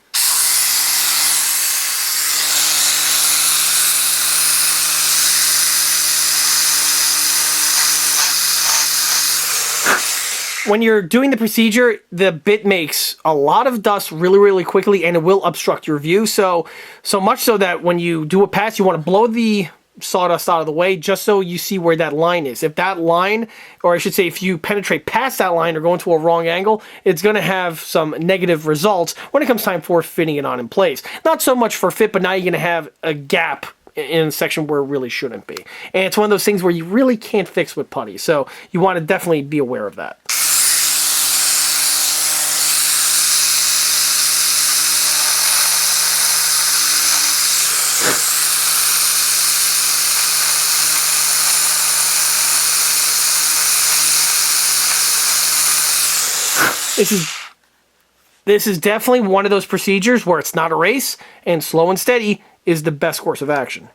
When you're doing the procedure, the bit makes a lot of dust really, really quickly, and it will obstruct your view. So much so that when you do a pass, you want to blow the sawdust out of the way just so you see where that line is. If that line, or I should say if you penetrate past that line or go into a wrong angle, it's going to have some negative results when it comes time for fitting it on in place. Not so much for fit, but now you're going to have a gap in a section where it really shouldn't be. And it's one of those things where you really can't fix with putty. So you want to definitely be aware of that. This is definitely one of those procedures where it's not a race, and slow and steady is the best course of action.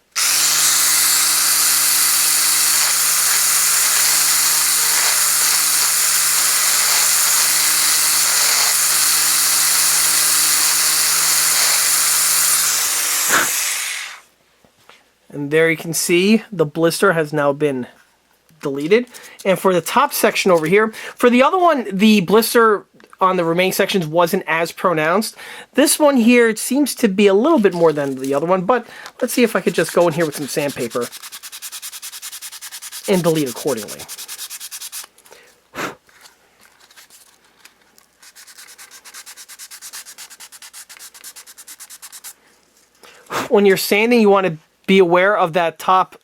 And there you can see the blister has now been deleted. And for the top section over here, for the other one, the blister on the remaining sections wasn't as pronounced. This one here, it seems to be a little bit more than the other one, but let's see if I could just go in here with some sandpaper and delete accordingly. When you're sanding, you want to be aware of that top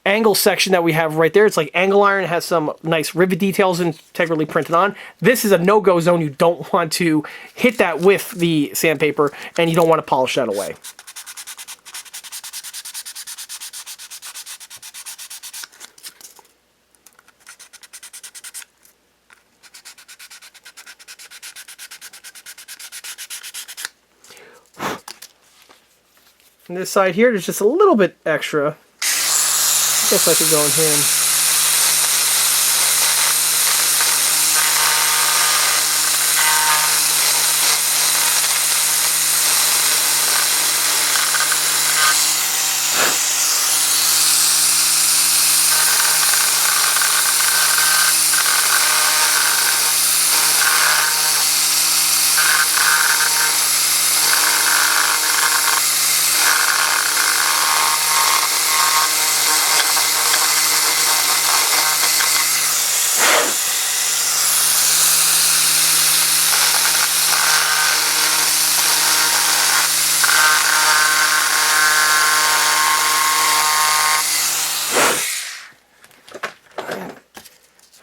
angle section that we have right there. It's like angle iron, has some nice rivet details integrally printed on. This is a no-go zone. You don't want to hit that with the sandpaper, and you don't want to polish that away. On this side here, there's just a little bit extra. I guess I could go in here and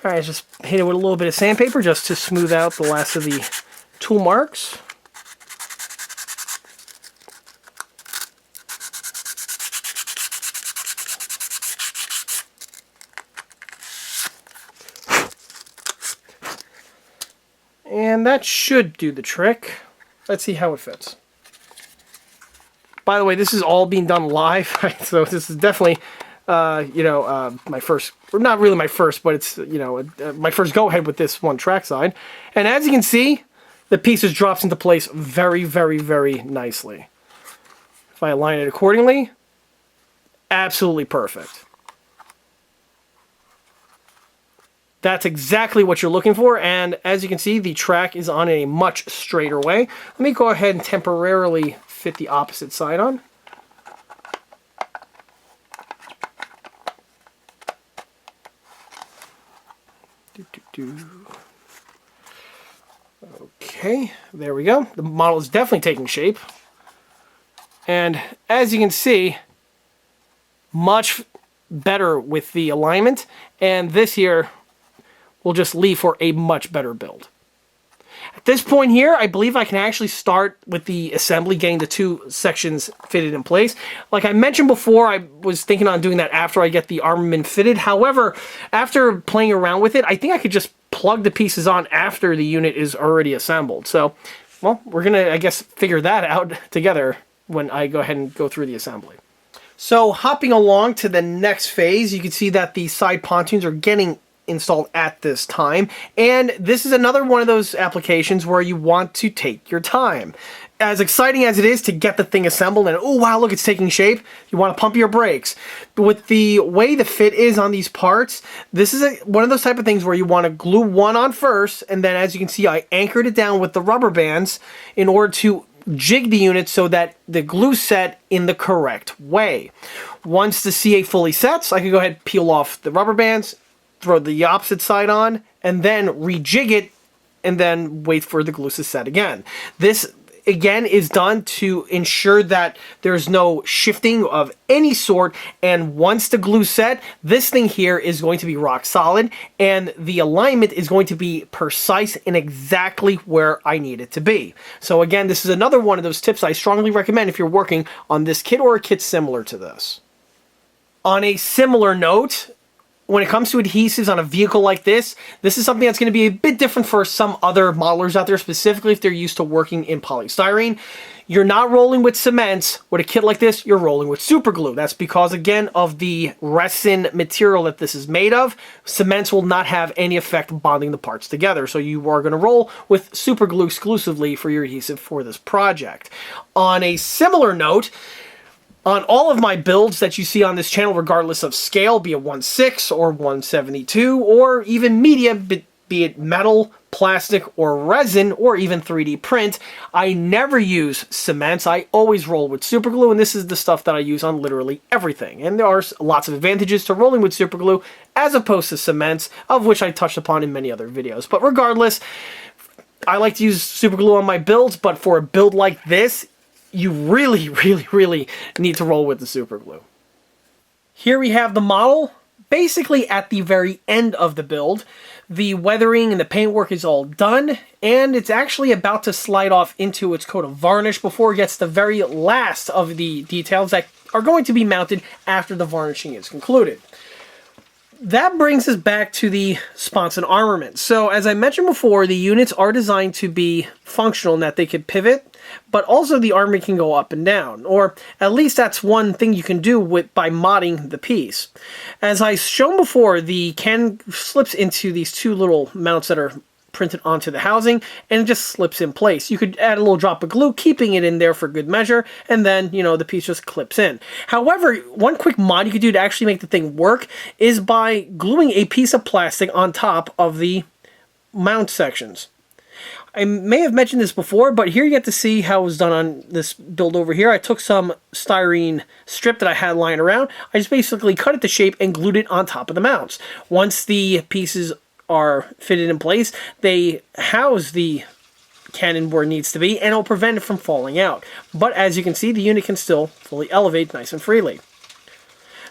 alright, just hit it with a little bit of sandpaper just to smooth out the last of the tool marks. And that should do the trick. Let's see how it fits. By the way, this is all being done live, right? So this is definitely my first, or not really my first, but it's, my first go-ahead with this one trackside. And as you can see, the pieces drops into place very, very, very nicely. If I align it accordingly, absolutely perfect. That's exactly what you're looking for, and as you can see, the track is on a much straighter way. Let me go ahead and temporarily fit the opposite side on. Okay, there we go. The model is definitely taking shape. And as you can see, much better with the alignment, and this here will just leave for a much better build. At this point here, I believe I can actually start with the assembly, getting the two sections fitted in place. Like I mentioned before, I was thinking on doing that after I get the armament fitted. However, after playing around with it, I think I could just plug the pieces on after the unit is already assembled. So, well, we're going to, I guess, figure that out together when I go ahead and go through the assembly. So, hopping along to the next phase, you can see that the side pontoons are getting installed at this time, and this is another one of those applications where you want to take your time. As exciting as it is to get the thing assembled and oh wow, look, it's taking shape, you want to pump your brakes. But with the way the fit is on these parts, this is one of those type of things where you want to glue one on first, and then as you can see, I anchored it down with the rubber bands in order to jig the unit so that the glue set in the correct way. Once the CA fully sets, I can go ahead and peel off the rubber bands, throw the opposite side on, and then rejig it, and then wait for the glue to set again. This, again, is done to ensure that there's no shifting of any sort, and once the glue set, this thing here is going to be rock solid, and the alignment is going to be precise and exactly where I need it to be. So again, this is another one of those tips I strongly recommend if you're working on this kit or a kit similar to this. On a similar note, when it comes to adhesives on a vehicle like this is something that's going to be a bit different for some other modelers out there, specifically if they're used to working in polystyrene. You're not rolling with cements. With a kit like this, you're rolling with super glue. That's because, again, of the resin material that this is made of. Cements will not have any effect bonding the parts together. So you are going to roll with super glue exclusively for your adhesive for this project. On a similar note, on all of my builds that you see on this channel, regardless of scale, be it 1/6 or 1/72, or even media, be it metal, plastic, or resin, or even 3D print, I never use cements. I always roll with super glue, and this is the stuff that I use on literally everything. And there are lots of advantages to rolling with super glue as opposed to cements, of which I touched upon in many other videos. But regardless, I like to use super glue on my builds, but for a build like this, you really, really, really need to roll with the super glue. Here we have the model, basically at the very end of the build. The weathering and the paintwork is all done, and it's actually about to slide off into its coat of varnish before it gets the very last of the details that are going to be mounted after the varnishing is concluded. That brings us back to the Sponson armament. So as I mentioned before, the units are designed to be functional in that they could pivot, but also the armament can go up and down, or at least that's one thing you can do by modding the piece. As I shown before, the can slips into these two little mounts that are printed onto the housing, and it just slips in place. You could add a little drop of glue, keeping it in there for good measure, and then, you know, the piece just clips in. However, one quick mod you could do to actually make the thing work is by gluing a piece of plastic on top of the mount sections. I may have mentioned this before, but here you get to see how it was done on this build over here. I took some styrene strip that I had lying around. I just basically cut it to shape and glued it on top of the mounts. Once the pieces are fitted in place, they house the cannon where it needs to be, and it'll prevent it from falling out. But as you can see, the unit can still fully elevate nice and freely.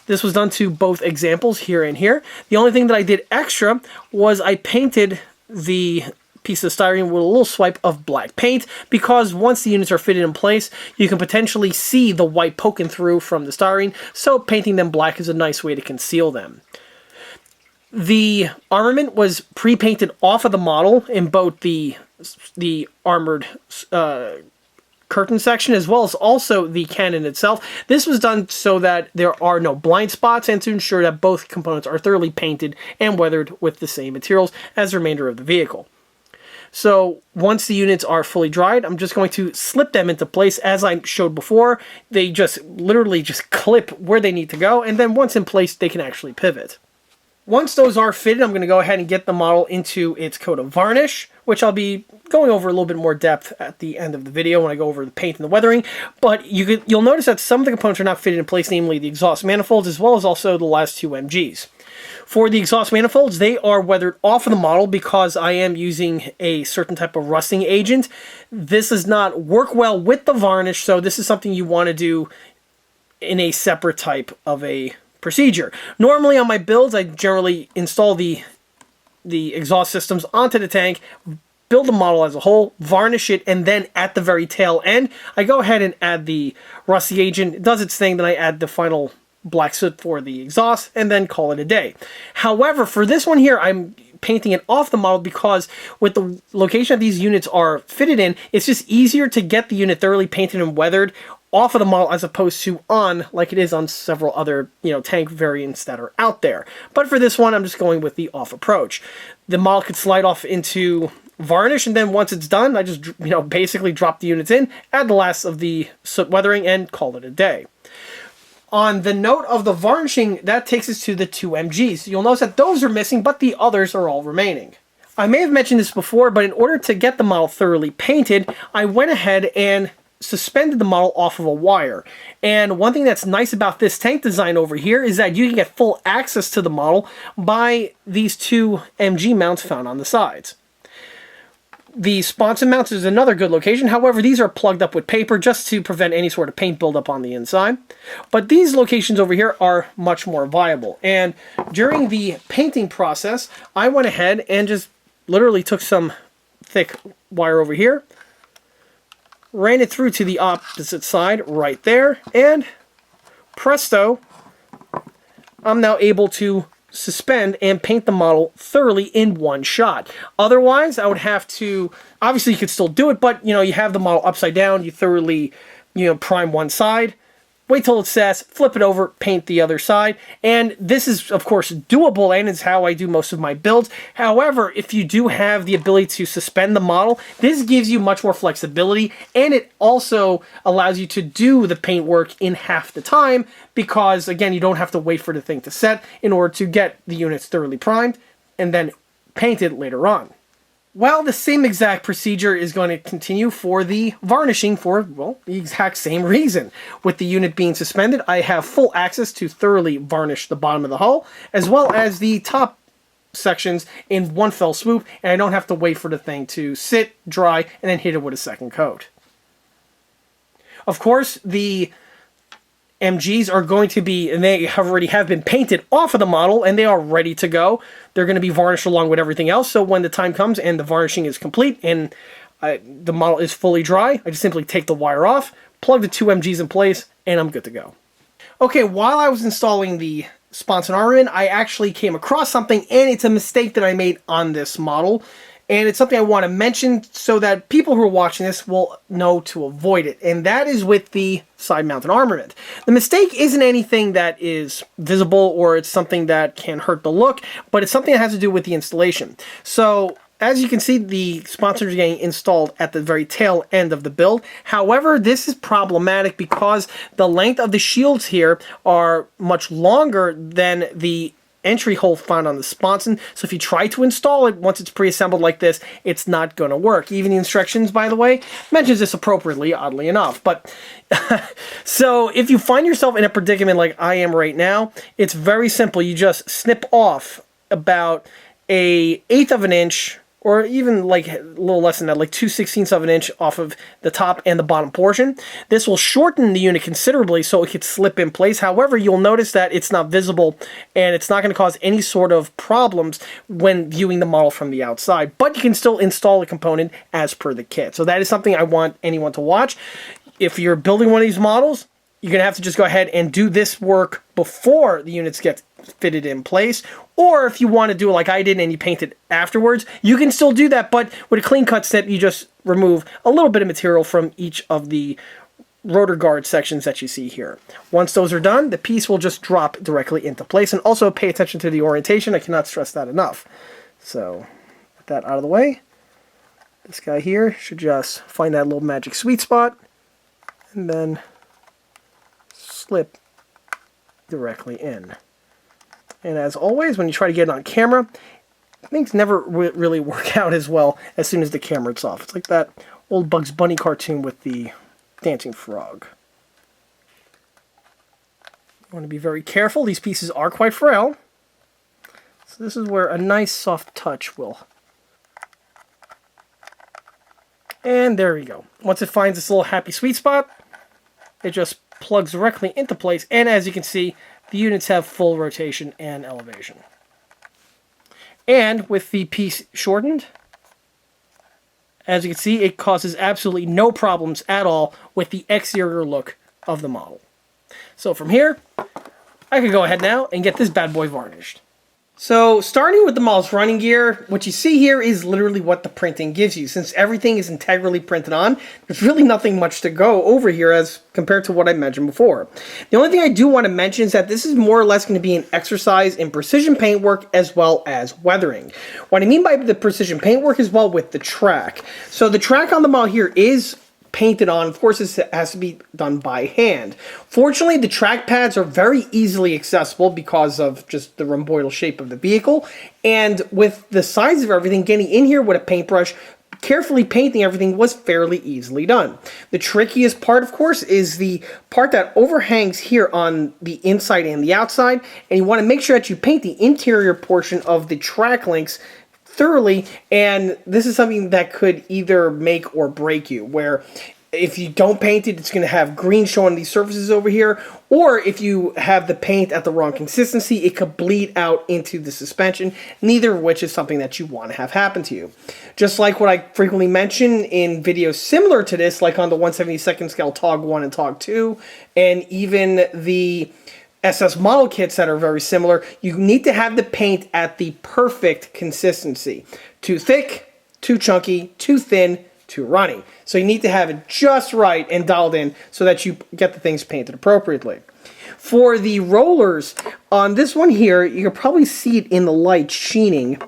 This was done to both examples here and here. The only thing that I did extra was I painted the piece of styrene with a little swipe of black paint, because once the units are fitted in place, you can potentially see the white poking through from the styrene, so painting them black is a nice way to conceal them. The armament was pre-painted off of the model in both the armored curtain section as well as also the cannon itself. This was done so that there are no blind spots and to ensure that both components are thoroughly painted and weathered with the same materials as the remainder of the vehicle. So once the units are fully dried, I'm just going to slip them into place. As I showed before, they just literally just clip where they need to go, and then once in place, they can actually pivot. Once those are fitted, I'm going to go ahead and get the model into its coat of varnish, which I'll be going over a little bit more depth at the end of the video when I go over the paint and the weathering. But you'll notice that some of the components are not fitted in place, namely the exhaust manifolds, as well as also the last two MGs. For the exhaust manifolds, they are weathered off of the model because I am using a certain type of rusting agent. This does not work well with the varnish, so this is something you want to do in a separate type of a procedure. Normally on my builds, I generally install the exhaust systems onto the tank, build the model as a whole, varnish it, and then at the very tail end, I go ahead and add the rusty agent. It does its thing, then I add the final black soot for the exhaust, and then call it a day. However, for this one here, I'm painting it off the model because with the location that these units are fitted in, it's just easier to get the unit thoroughly painted and weathered off of the model as opposed to on, like it is on several other, tank variants that are out there. But for this one, I'm just going with the off approach. The model could slide off into varnish, and then once it's done, I just, basically drop the units in, add the last of the soot weathering, and call it a day. On the note of the varnishing, that takes us to the two MGs. You'll notice that those are missing, but the others are all remaining. I may have mentioned this before, but in order to get the model thoroughly painted, I went ahead and suspended the model off of a wire. And one thing that's nice about this tank design over here is that you can get full access to the model by these two MG mounts found on the sides. The Sponson mounts is another good location. However, these are plugged up with paper just to prevent any sort of paint buildup on the inside. But these locations over here are much more viable. And during the painting process, I went ahead and just literally took some thick wire over here, ran it through to the opposite side right there, and presto, I'm now able to suspend and paint the model thoroughly in one shot. Otherwise, I would have to, obviously you could still do it, but you have the model upside down, you thoroughly, prime one side, wait till it sets, flip it over, paint the other side. And this is, of course, doable and is how I do most of my builds. However, if you do have the ability to suspend the model, this gives you much more flexibility, and it also allows you to do the paint work in half the time because, again, you don't have to wait for the thing to set in order to get the units thoroughly primed and then painted later on. Well, the same exact procedure is going to continue for the varnishing for, well, the exact same reason. With the unit being suspended, I have full access to thoroughly varnish the bottom of the hull, as well as the top sections in one fell swoop, and I don't have to wait for the thing to sit, dry, and then hit it with a second coat. Of course, the MGs are going to be, and they already have been painted off of the model, and they are ready to go. They're going to be varnished along with everything else, so when the time comes and the varnishing is complete and the model is fully dry, I just simply take the wire off, plug the two MGs in place, and I'm good to go. Okay, while I was installing the Sponson armament, I actually came across something, and it's a mistake that I made on this model. And it's something I want to mention so that people who are watching this will know to avoid it. And that is with the side-mounted armament. The mistake isn't anything that is visible or it's something that can hurt the look, but it's something that has to do with the installation. So, as you can see, the sponsons are getting installed at the very tail end of the build. However, this is problematic because the length of the shields here are much longer than the entry hole found on the sponson, so if you try to install it once it's pre-assembled like this, it's not going to work. Even the instructions, by the way, mentions this appropriately, oddly enough. But so if you find yourself in a predicament like I am right now, it's very simple. You just snip off about 1/8 of an inch, or even like a little less than that, like 2/16 of an inch off of the top and the bottom portion. This will shorten the unit considerably so it could slip in place. However, you'll notice that it's not visible and it's not going to cause any sort of problems when viewing the model from the outside. But you can still install the component as per the kit. So that is something I want anyone to watch. If you're building one of these models, you're going to have to just go ahead and do this work before the units get fitted in place. Or if you want to do it like I did and you paint it afterwards, you can still do that, but with a clean cut snip, you just remove a little bit of material from each of the rotor guard sections that you see here. Once those are done, the piece will just drop directly into place. And also pay attention to the orientation. I cannot stress that enough. So, with that out of the way, this guy here should just find that little magic sweet spot and then slip directly in. And as always, when you try to get it on camera, things never really work out as well as soon as the camera's off. It's like that old Bugs Bunny cartoon with the dancing frog. You want to be very careful. These pieces are quite frail. So this is where a nice soft touch will. And there we go. Once it finds this little happy sweet spot, it just plugs directly into place. And as you can see, the units have full rotation and elevation. And with the piece shortened, as you can see, it causes absolutely no problems at all with the exterior look of the model. So from here, I can go ahead now and get this bad boy varnished. So, starting with the model's running gear, what you see here is literally what the printing gives you. Since everything is integrally printed on, there's really nothing much to go over here as compared to what I mentioned before. The only thing I do want to mention is that this is more or less going to be an exercise in precision paintwork as well as weathering. What I mean by the precision paintwork is, well, with the track. So the track on the model here is painted on. Of course, this has to be done by hand. Fortunately, the track pads are very easily accessible because of just the rhomboidal shape of the vehicle. And with the size of everything, getting in here with a paintbrush, carefully painting everything was fairly easily done. The trickiest part, of course, is the part that overhangs here on the inside and the outside. And you want to make sure that you paint the interior portion of the track links thoroughly, and this is something that could either make or break you, where if you don't paint it, it's going to have green showing these surfaces over here, or if you have the paint at the wrong consistency, it could bleed out into the suspension, neither of which is something that you want to have happen to you. Just like what I frequently mention in videos similar to this, like on the 1/72 scale TOG 1 and TOG 2, and even the SS model kits that are very similar, you need to have the paint at the perfect consistency. Too thick, too chunky, too thin, too runny. So you need to have it just right and dialed in so that you get the things painted appropriately. For the rollers, on this one here, you can probably see it in the light sheening.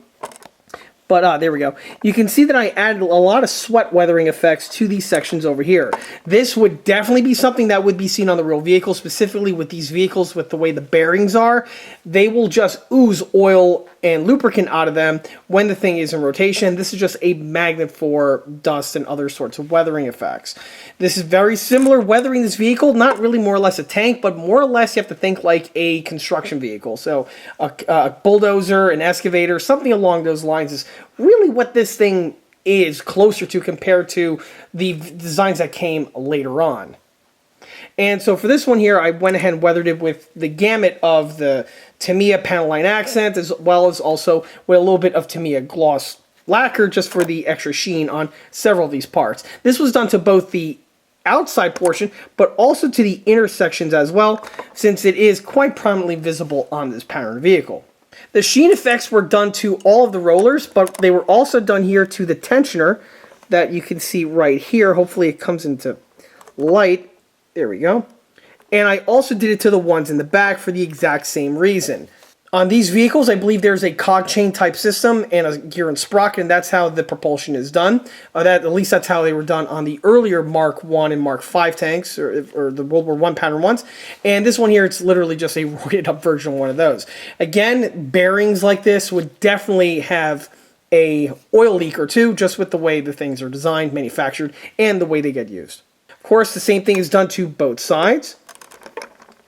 But there we go. You can see that I added a lot of sweat weathering effects to these sections over here. This would definitely be something that would be seen on the real vehicle, specifically with these vehicles with the way the bearings are. They will just ooze oil and lubricant out of them when the thing is in rotation. This is just a magnet for dust and other sorts of weathering effects. This is very similar weathering this vehicle, not really more or less a tank, but more or less you have to think like a construction vehicle. So a bulldozer, an excavator, something along those lines is really what this thing is closer to compared to the designs that came later on. And so for this one here, I went ahead and weathered it with the gamut of the Tamiya panel line accent, as well as also with a little bit of Tamiya gloss lacquer, just for the extra sheen on several of these parts. This was done to both the outside portion, but also to the intersections as well, since it is quite prominently visible on this pattern vehicle. The sheen effects were done to all of the rollers, but they were also done here to the tensioner that you can see right here. Hopefully it comes into light. There we go. And I also did it to the ones in the back for the exact same reason. On these vehicles, I believe there's a cog chain type system and a gear and sprocket, and that's how the propulsion is done. At least that's how they were done on the earlier Mark I and Mark V tanks, or the World War I pattern ones. And this one here, it's literally just a roided up version of one of those. Again, bearings like this would definitely have a oil leak or two, just with the way the things are designed, manufactured, and the way they get used. Of course, the same thing is done to both sides.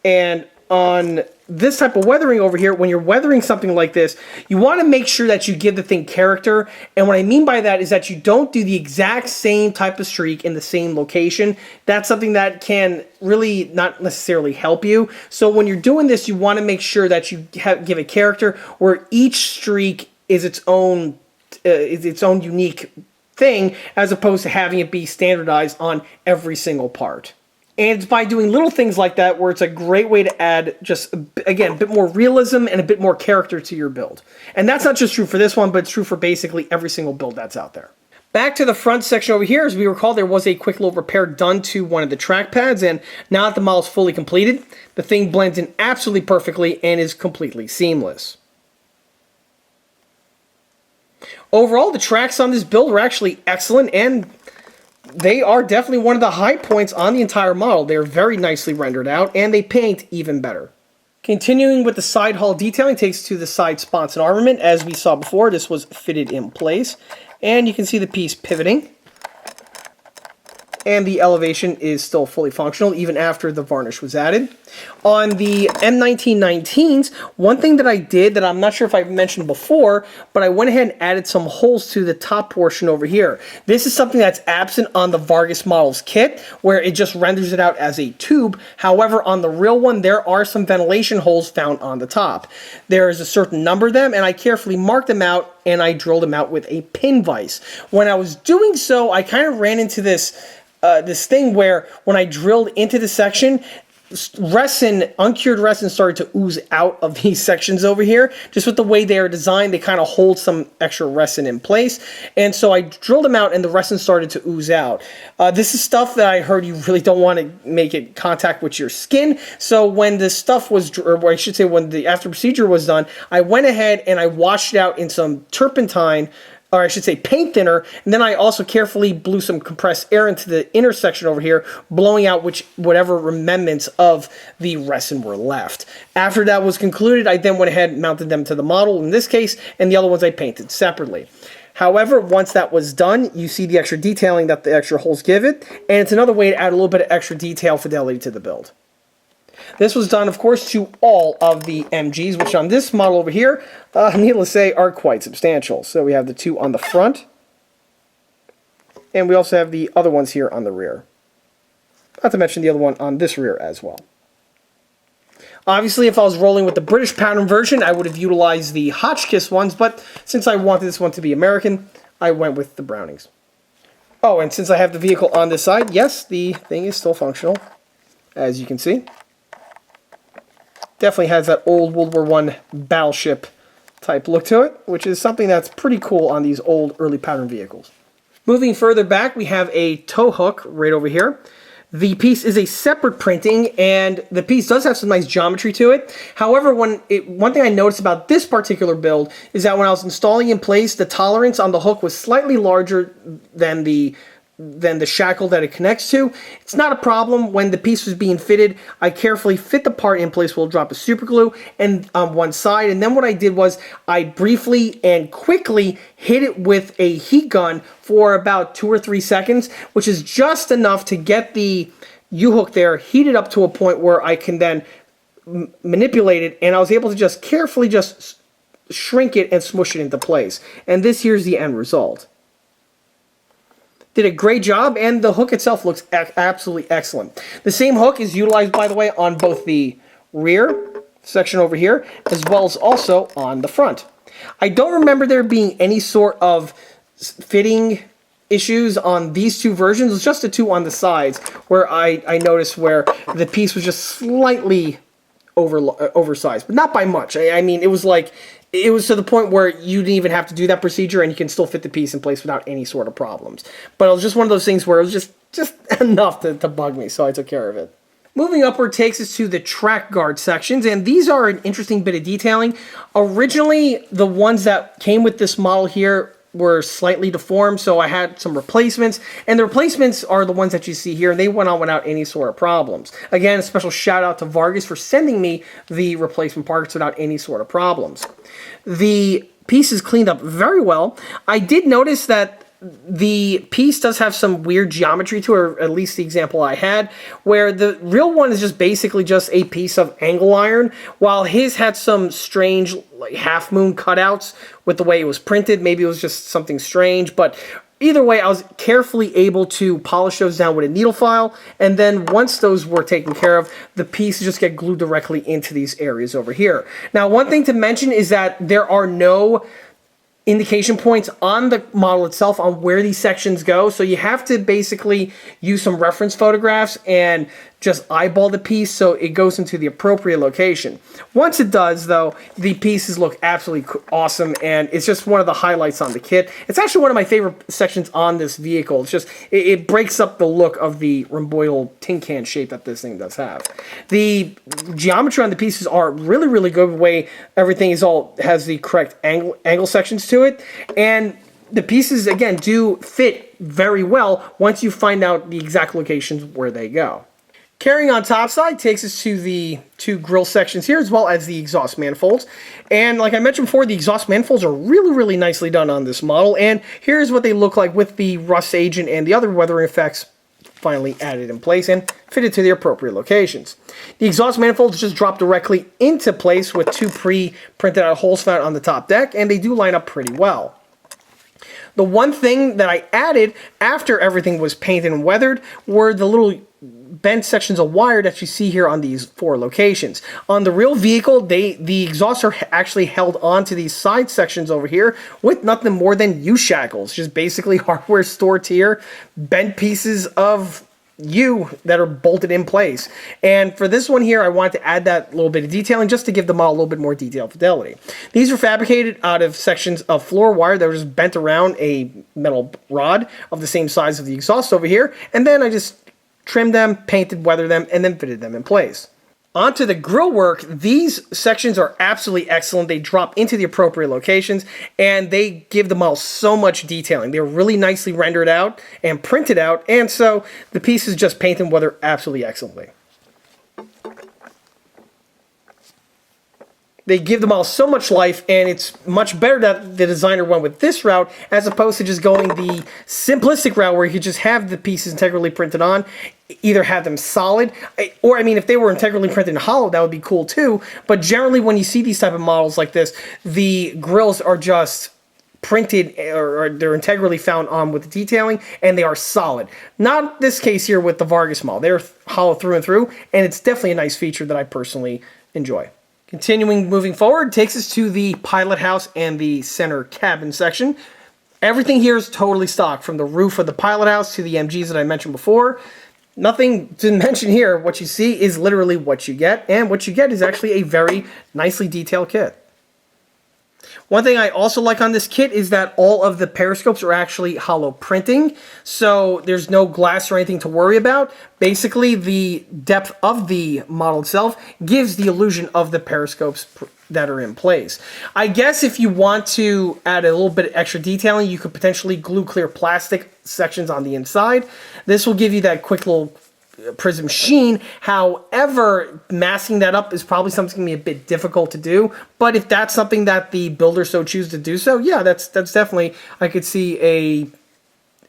And on this type of weathering over here, when you're weathering something like this, you want to make sure that you give the thing character. And what I mean by that is that you don't do the exact same type of streak in the same location. That's something that can really not necessarily help you. So when you're doing this, you want to make sure that you give a character where each streak is its own unique thing, as opposed to having it be standardized on every single part. And it's by doing little things like that where it's a great way to add just, again, a bit more realism and a bit more character to your build. And that's not just true for this one, but it's true for basically every single build that's out there. Back to the front section over here, as we recall, there was a quick little repair done to one of the track pads, and now that the model's fully completed, the thing blends in absolutely perfectly and is completely seamless. Overall, the tracks on this build are actually excellent, and they are definitely one of the high points on the entire model. They're very nicely rendered out, and they paint even better. Continuing with the side hull detailing takes to the side Sponson armament. As we saw before, this was fitted in place, and you can see the piece pivoting. And the elevation is still fully functional even after the varnish was added. On the M1919s, one thing that I did that I'm not sure if I've mentioned before, but I went ahead and added some holes to the top portion over here. This is something that's absent on the Vargas Models kit, where it just renders it out as a tube. However, on the real one, there are some ventilation holes found on the top. There is a certain number of them, and I carefully marked them out, and I drilled them out with a pin vise. When I was doing so, I kind of ran into this thing where when I drilled into the section, uncured resin started to ooze out of these sections over here. Just with the way they are designed, they kind of hold some extra resin in place. And so I drilled them out and the resin started to ooze out. This is stuff that I heard you really don't want to make it contact with your skin. So when this stuff was, or I should say when the after procedure was done, I went ahead and I washed it out in some turpentine, or I should say paint thinner, and then I also carefully blew some compressed air into the intersection over here, blowing out whatever remnants of the resin were left. After that was concluded, I then went ahead and mounted them to the model in this case, and the other ones I painted separately. However, once that was done, you see the extra detailing that the extra holes give it, and it's another way to add a little bit of extra detail fidelity to the build. This was done, of course, to all of the MGs, which on this model over here, needless to say, are quite substantial. So we have the two on the front, and we also have the other ones here on the rear. Not to mention the other one on this rear as well. Obviously, if I was rolling with the British pattern version, I would have utilized the Hotchkiss ones, but since I wanted this one to be American, I went with the Brownings. Oh, and since I have the vehicle on this side, yes, the thing is still functional, as you can see. Definitely has that old World War I battleship type look to it, which is something that's pretty cool on these old early pattern vehicles. Moving further back, we have a tow hook right over here. The piece is a separate printing, and the piece does have some nice geometry to it. However, one thing I noticed about this particular build is that when I was installing in place, the tolerance on the hook was slightly larger than the shackle that it connects to. It's not a problem. When the piece was being fitted, I carefully fit the part in place. We'll drop a super glue and on one side, and then what I did was I briefly and quickly hit it with a heat gun for about 2 or 3 seconds, which is just enough to get the U-hook there heated up to a point where I can then manipulate it, and I was able to just carefully just shrink it and smush it into place. And this here's the end result. Did a great job, and the hook itself looks absolutely excellent. The same hook is utilized, by the way, on both the rear section over here, as well as also on the front. I don't remember there being any sort of fitting issues on these two versions. It's just the two on the sides where I noticed where the piece was just slightly oversized, but not by much. I mean, it was to the point where you didn't even have to do that procedure, and you can still fit the piece in place without any sort of problems. But it was just one of those things where it was just enough to bug me, so I took care of it. Moving upward takes us to the track guard sections, and these are an interesting bit of detailing. Originally, the ones that came with this model here were slightly deformed, so I had some replacements, and the replacements are the ones that you see here, and they went on without any sort of problems. Again, a special shout out to Vargas for sending me the replacement parts without any sort of problems. The piece is cleaned up very well. I did notice that the piece does have some weird geometry to it, or at least the example I had, where the real one is just basically just a piece of angle iron, while his had some strange like half moon cutouts with the way it was printed. Maybe it was just something strange, but either way, I was carefully able to polish those down with a needle file, and then once those were taken care of, the pieces just get glued directly into these areas over here. Now, one thing to mention is that there are no indication points on the model itself on where these sections go, so you have to basically use some reference photographs and just eyeball the piece so it goes into the appropriate location. Once it does, though, the pieces look absolutely awesome, and it's just one of the highlights on the kit. It's actually one of my favorite sections on this vehicle. It's just, it breaks up the look of the rhomboidal tin can shape that this thing does have. The geometry on the pieces are really, really good. The way everything has the correct angle sections to it, and the pieces, again, do fit very well once you find out the exact locations where they go. Carrying on topside takes us to the two grill sections here, as well as the exhaust manifolds. And like I mentioned before, the exhaust manifolds are really, really nicely done on this model. And here's what they look like with the rust agent and the other weathering effects finally added in place and fitted to the appropriate locations. The exhaust manifolds just drop directly into place with two pre-printed out holes found on the top deck, and they do line up pretty well. The one thing that I added after everything was painted and weathered were the little bent sections of wire that you see here on these 4 locations. On the real vehicle, the exhausts are actually held onto these side sections over here with nothing more than U-shackles, just basically hardware stored here, bent pieces of U that are bolted in place. And for this one here, I wanted to add that little bit of detailing just to give the model a little bit more detailed fidelity. These are fabricated out of sections of floor wire that were just bent around a metal rod of the same size of the exhaust over here, and then I just trimmed them, painted, weathered them, and then fitted them in place. Onto the grill work, these sections are absolutely excellent. They drop into the appropriate locations, and they give the model so much detailing. They're really nicely rendered out and printed out, and so the pieces just paint and weather absolutely excellently. They give the model so much life, and it's much better that the designer went with this route as opposed to just going the simplistic route where you could just have the pieces integrally printed on, either have them solid, or I mean, if they were integrally printed in hollow, that would be cool too. But generally, when you see these type of models like this, the grills are just printed, or they're integrally found on with the detailing, and they are solid. Not this case here with the Vargas model. They're hollow through and through, and it's definitely a nice feature that I personally enjoy. Continuing moving forward takes us to the pilot house and the center cabin section. Everything here is totally stock, from the roof of the pilot house to the MGs that I mentioned before. Nothing to mention here. What you see is literally what you get, and what you get is actually a very nicely detailed kit. One thing I also like on this kit is that all of the periscopes are actually hollow printing, so there's no glass or anything to worry about. Basically, the depth of the model itself gives the illusion of the periscopes that are in place. I guess if you want to add a little bit of extra detailing, you could potentially glue clear plastic sections on the inside. This will give you that quick little prism sheen. However, masking that up is probably something going to be a bit difficult to do. But if that's something that the builder so chooses to do so, yeah, that's definitely, I could see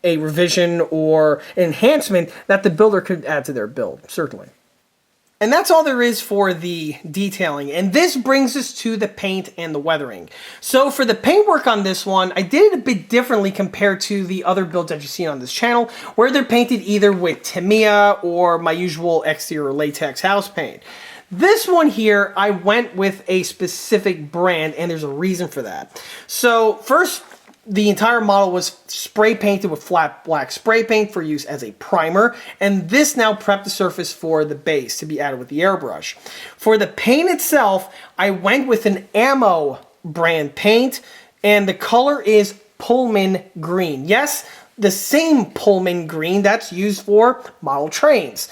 a revision or enhancement that the builder could add to their build, certainly. And that's all there is for the detailing. And this brings us to the paint and the weathering. So for the paint work on this one, I did it a bit differently compared to the other builds that you've seen on this channel, where they're painted either with Tamiya or my usual exterior latex house paint. This one here, I went with a specific brand, and there's a reason for that. So first, the entire model was spray painted with flat black spray paint for use as a primer, and this now prepped the surface for the base to be added with the airbrush. For the paint itself, I went with an Ammo brand paint, and the color is Pullman green. Yes, the same Pullman green that's used for model trains.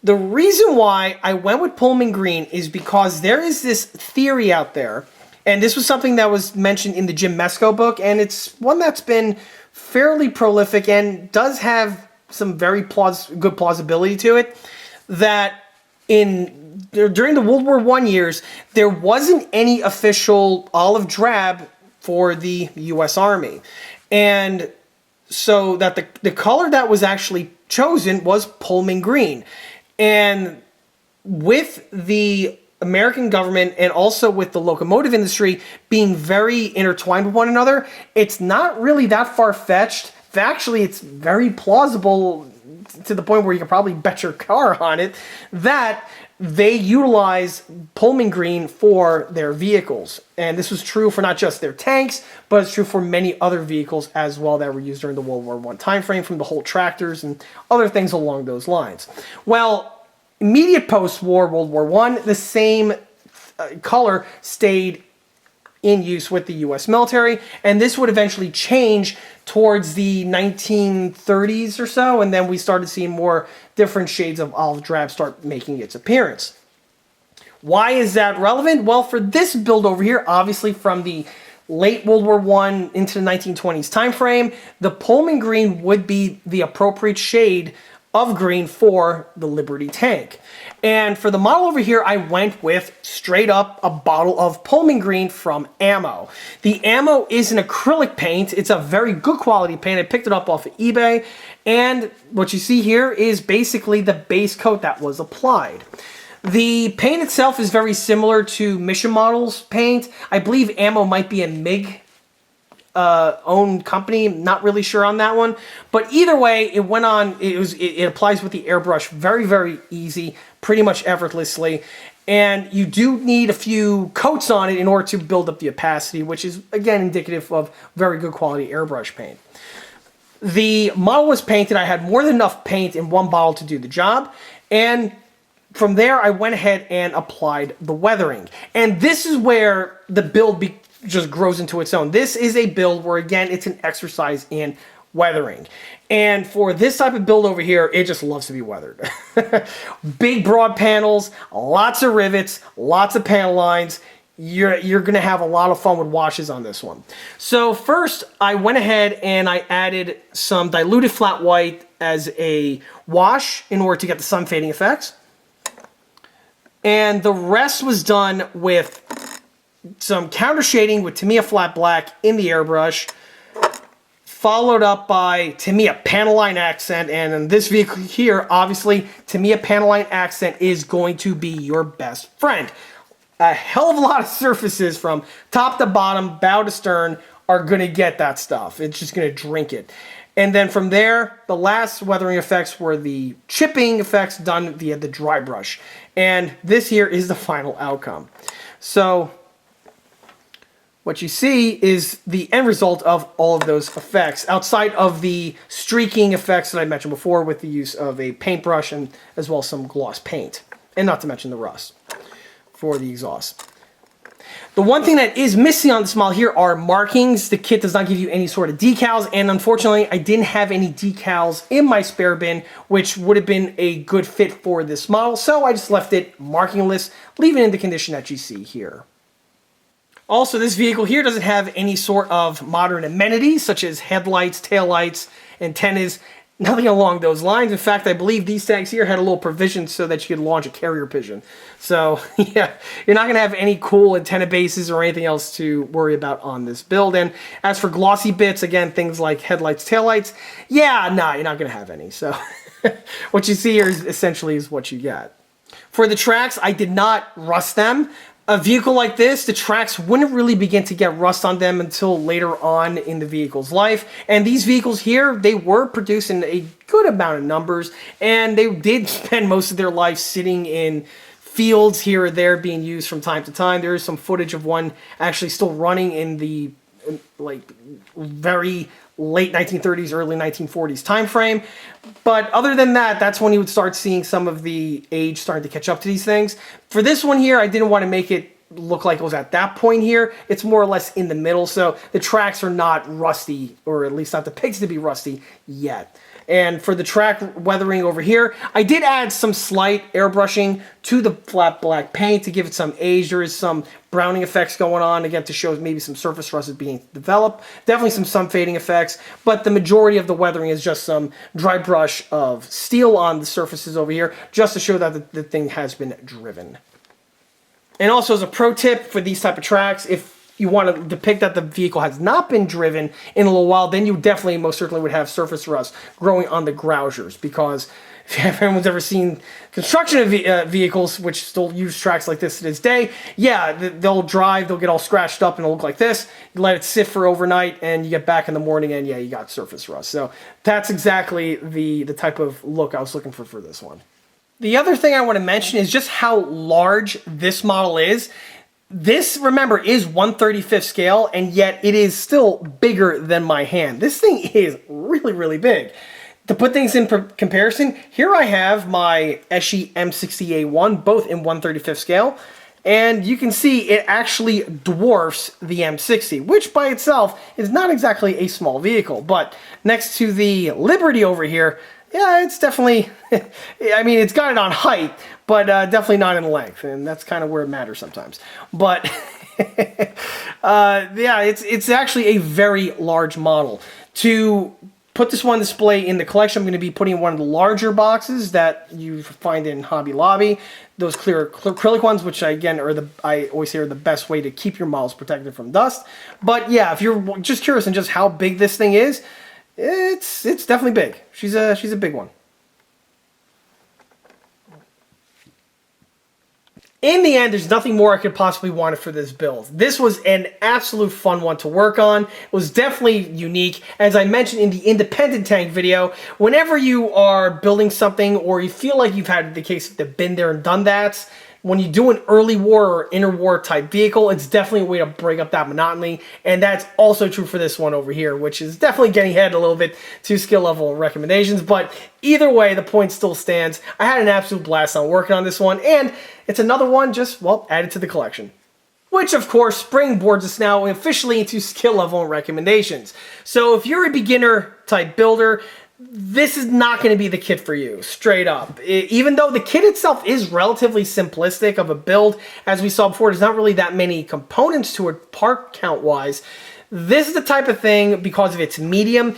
The reason why I went with Pullman green is because there is this theory out there, and this was something that was mentioned in the Jim Mesko book, and it's one that's been fairly prolific and does have some very good plausibility to it, that during the World War I years, there wasn't any official olive drab for the U.S. Army. And so that the color that was actually chosen was Pullman green. And with the American government and also with the locomotive industry being very intertwined with one another, it's not really that far-fetched. Actually, it's very plausible to the point where you can probably bet your car on it that they utilize Pullman green for their vehicles. And this was true for not just their tanks, but it's true for many other vehicles as well that were used during the World War I time frame, from the whole tractors and other things along those lines. Well, immediate post-war World War I, the same color stayed in use with the U.S. military, and this would eventually change towards the 1930s or so, and then we started seeing more different shades of olive drab start making its appearance. Why is that relevant? Well, for this build over here, obviously from the late World War I into the 1920s time frame, the Pullman green would be the appropriate shade of green for the Liberty tank. And for the model over here, I went with straight up a bottle of Pullman green from Ammo. The Ammo is an acrylic paint. It's a very good quality paint. I picked it up off of eBay. And what you see here is basically the base coat that was applied. The paint itself is very similar to Mission Models paint. I believe Ammo might be a MiG own company, not really sure on that one, but either way, it went on. It applies with the airbrush very, very easy, pretty much effortlessly, and you do need a few coats on it in order to build up the opacity, which is again indicative of very good quality airbrush paint. The model was painted. I had more than enough paint in one bottle to do the job, and from there I went ahead and applied the weathering, and this is where the build just grows into its own. This is a build where, again, it's an exercise in weathering. And for this type of build over here, it just loves to be weathered. Big, broad panels, lots of rivets, lots of panel lines. You're going to have a lot of fun with washes on this one. So first, I went ahead and I added some diluted flat white as a wash in order to get the sun fading effects. And the rest was done with some counter shading with Tamiya flat black in the airbrush, followed up by Tamiya panel line accent. And in this vehicle here, obviously, Tamiya panel line accent is going to be your best friend. A hell of a lot of surfaces from top to bottom, bow to stern, are going to get that stuff. It's just going to drink it. And then from there, the last weathering effects were the chipping effects done via the dry brush. And this here is the final outcome. So what you see is the end result of all of those effects, outside of the streaking effects that I mentioned before with the use of a paintbrush and as well as some gloss paint, and not to mention the rust for the exhaust. The one thing that is missing on this model here are markings. The kit does not give you any sort of decals, and unfortunately I didn't have any decals in my spare bin, which would have been a good fit for this model, so I just left it markingless, leaving it in the condition that you see here. Also, this vehicle here doesn't have any sort of modern amenities such as headlights, taillights, antennas, nothing along those lines. In fact, I believe these tags here had a little provision so that you could launch a carrier pigeon. So, yeah, you're not going to have any cool antenna bases or anything else to worry about on this build. And as for glossy bits, again, things like headlights, taillights, yeah, nah, you're not going to have any. So, what you see here is essentially what you get. For the tracks, I did not rust them. A vehicle like this, the tracks wouldn't really begin to get rust on them until later on in the vehicle's life. And these vehicles here, they were produced in a good amount of numbers, and they did spend most of their life sitting in fields here or there being used from time to time. There is some footage of one actually still running in the very late 1930s, early 1940s time frame. But other than that, that's when you would start seeing some of the age starting to catch up to these things. For this one here, I didn't want to make it look like it was at that point here. It's more or less in the middle, so the tracks are not rusty, or at least not depicted to be rusty yet. And for the track weathering over here, I did add some slight airbrushing to the flat black paint to give it some age. There is some browning effects going on, again, to show maybe some surface rust is being developed. Definitely some sun fading effects, but the majority of the weathering is just some dry brush of steel on the surfaces over here, just to show that the thing has been driven. And also as a pro tip for these type of tracks, if you want to depict that the vehicle has not been driven in a little while, then you definitely most certainly would have surface rust growing on the grousers, because if anyone's ever seen construction of vehicles, which still use tracks like this to this day, yeah, they'll drive, they'll get all scratched up and it'll look like this. You let it sit for overnight and you get back in the morning and yeah, you got surface rust. So that's exactly the type of look I was looking for this one. The other thing I want to mention is just how large this model is. This, remember, is 1/35 scale, and yet it is still bigger than my hand. This thing is really, really big. To put things in comparison, here I have my Eschi M60A1, both in 1/35 scale, and you can see it actually dwarfs the M60, which by itself is not exactly a small vehicle, but next to the Liberty over here, yeah, it's definitely, I mean, it's got it on height, but definitely not in length, and that's kind of where it matters sometimes. But, yeah, it's actually a very large model. To put this one on display in the collection, I'm going to be putting one of the larger boxes that you find in Hobby Lobby. Those clear acrylic ones, which again I always say are the best way to keep your models protected from dust. But yeah, if you're just curious on just how big this thing is, it's definitely big. She's a big one. In the end, there's nothing more I could possibly want for this build. This was an absolute fun one to work on. It was definitely unique. As I mentioned in the independent tank video, whenever you are building something or you feel like you've had the case of been there and done that, when you do an early war or interwar type vehicle, it's definitely a way to break up that monotony, and that's also true for this one over here, which is definitely getting ahead a little bit to skill level recommendations, but either way, the point still stands. I had an absolute blast on working on this one, and it's another one just, well, added to the collection. Which, of course, springboards us now officially into skill level recommendations. So if you're a beginner type builder, this is not going to be the kit for you, straight up. Even though the kit itself is relatively simplistic of a build, as we saw before, there's not really that many components to it part count-wise. This is the type of thing, because of its medium,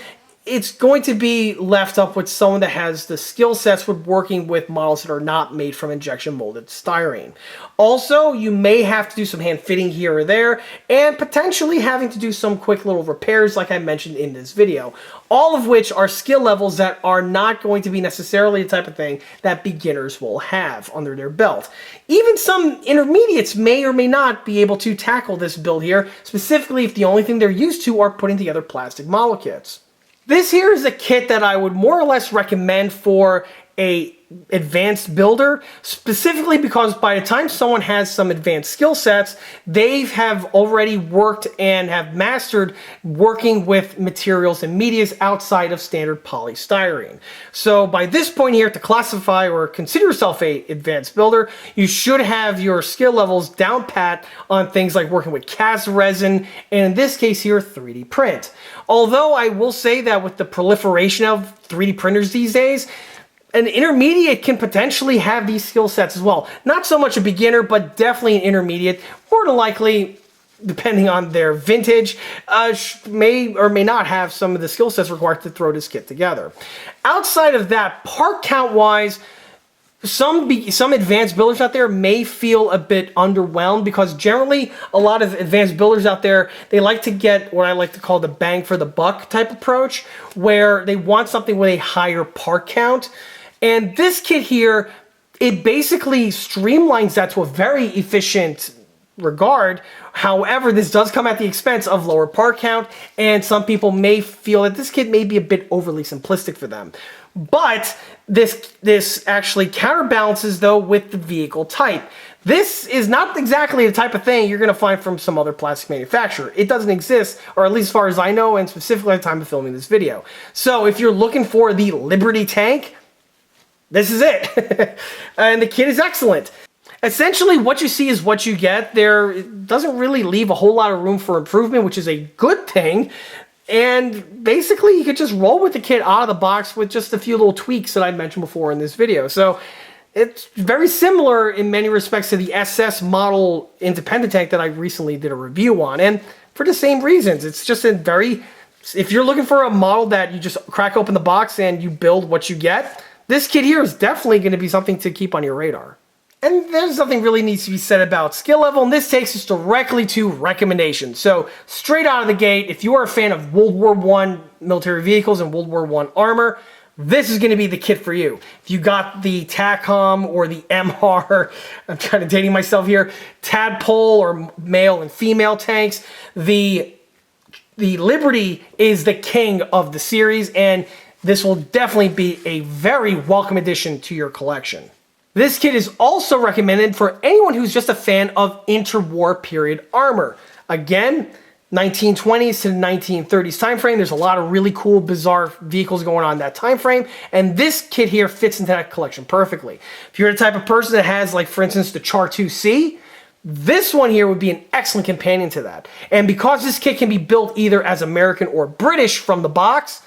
it's going to be left up with someone that has the skill sets with working with models that are not made from injection molded styrene. Also, you may have to do some hand fitting here or there, and potentially having to do some quick little repairs like I mentioned in this video. All of which are skill levels that are not going to be necessarily the type of thing that beginners will have under their belt. Even some intermediates may or may not be able to tackle this build here, specifically if the only thing they're used to are putting together plastic model kits. This here is a kit that I would more or less recommend for a advanced builder, specifically because by the time someone has some advanced skill sets, they have already worked and have mastered working with materials and medias outside of standard polystyrene. So by this point here, to classify or consider yourself a advanced builder, you should have your skill levels down pat on things like working with cast resin, and in this case here, 3D print. Although I will say that with the proliferation of 3D printers these days, an intermediate can potentially have these skill sets as well. Not so much a beginner, but definitely an intermediate. More than likely, depending on their vintage, may or may not have some of the skill sets required to throw this kit together. Outside of that, part count wise, some advanced builders out there may feel a bit underwhelmed because generally a lot of advanced builders out there, they like to get what I like to call the bang for the buck type approach, where they want something with a higher part count. And this kit here, it basically streamlines that to a very efficient regard. However, this does come at the expense of lower part count, and some people may feel that this kit may be a bit overly simplistic for them. But this actually counterbalances, though, with the vehicle type. This is not exactly the type of thing you're going to find from some other plastic manufacturer. It doesn't exist, or at least as far as I know, and specifically at the time of filming this video. So if you're looking for the Liberty tank, this is it. And the kit is excellent. Essentially, what you see is what you get. It doesn't really leave a whole lot of room for improvement, which is a good thing. And basically, you could just roll with the kit out of the box with just a few little tweaks that I mentioned before in this video. So it's very similar in many respects to the SS model independent tank that I recently did a review on. And for the same reasons, it's just a very... If you're looking for a model that you just crack open the box and you build what you get, this kit here is definitely going to be something to keep on your radar. And there's nothing really needs to be said about skill level, and this takes us directly to recommendations. So straight out of the gate, if you are a fan of World War I military vehicles and World War I armor, this is going to be the kit for you. If you got the TACOM or the MR, I'm kind of dating myself here, Tadpole or male and female tanks, the Liberty is the king of the series, and this will definitely be a very welcome addition to your collection. This kit is also recommended for anyone who's just a fan of interwar period armor. Again, 1920s to the 1930s time frame. There's a lot of really cool, bizarre vehicles going on in that time frame, and this kit here fits into that collection perfectly. If you're the type of person that has, like, for instance, the Char 2C, this one here would be an excellent companion to that. And because this kit can be built either as American or British from the box,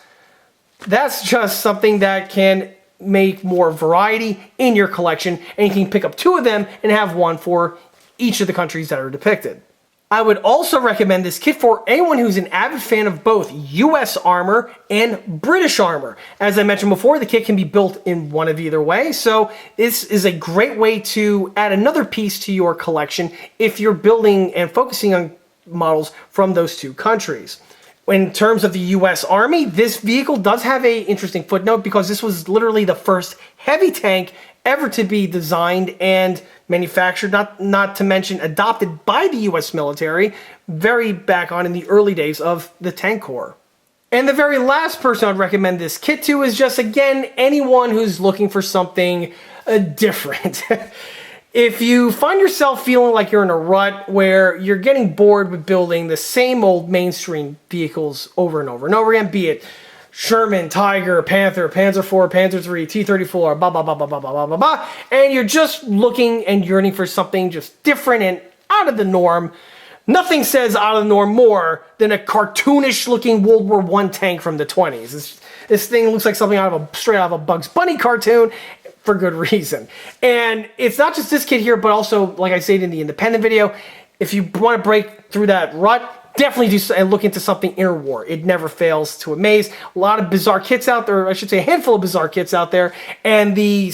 that's just something that can make more variety in your collection, and you can pick up two of them and have one for each of the countries that are depicted. I would also recommend this kit for anyone who's an avid fan of both US armor and British armor. As I mentioned before, the kit can be built in one of either way, so this is a great way to add another piece to your collection if you're building and focusing on models from those two countries. In terms of the U.S. Army, this vehicle does have an interesting footnote because this was literally the first heavy tank ever to be designed and manufactured, not to mention adopted by the U.S. military, very back on in the early days of the Tank Corps. And the very last person I'd recommend this kit to is just, again, anyone who's looking for something different. If you find yourself feeling like you're in a rut where you're getting bored with building the same old mainstream vehicles over and over and over again, be it Sherman, Tiger, Panther, Panzer IV, Panzer III, T-34, blah, blah, blah, blah, blah, blah, blah, blah, blah, and you're just looking and yearning for something just different and out of the norm, nothing says out of the norm more than a cartoonish looking World War I tank from the 20s. This thing looks like something straight out of a Bugs Bunny cartoon, for good reason. And it's not just this kit here, but also, like I said in the independent video, if you want to break through that rut, definitely do and look into something interwar. It never fails to amaze. A lot of bizarre kits out there, or I should say a handful of bizarre kits out there, and the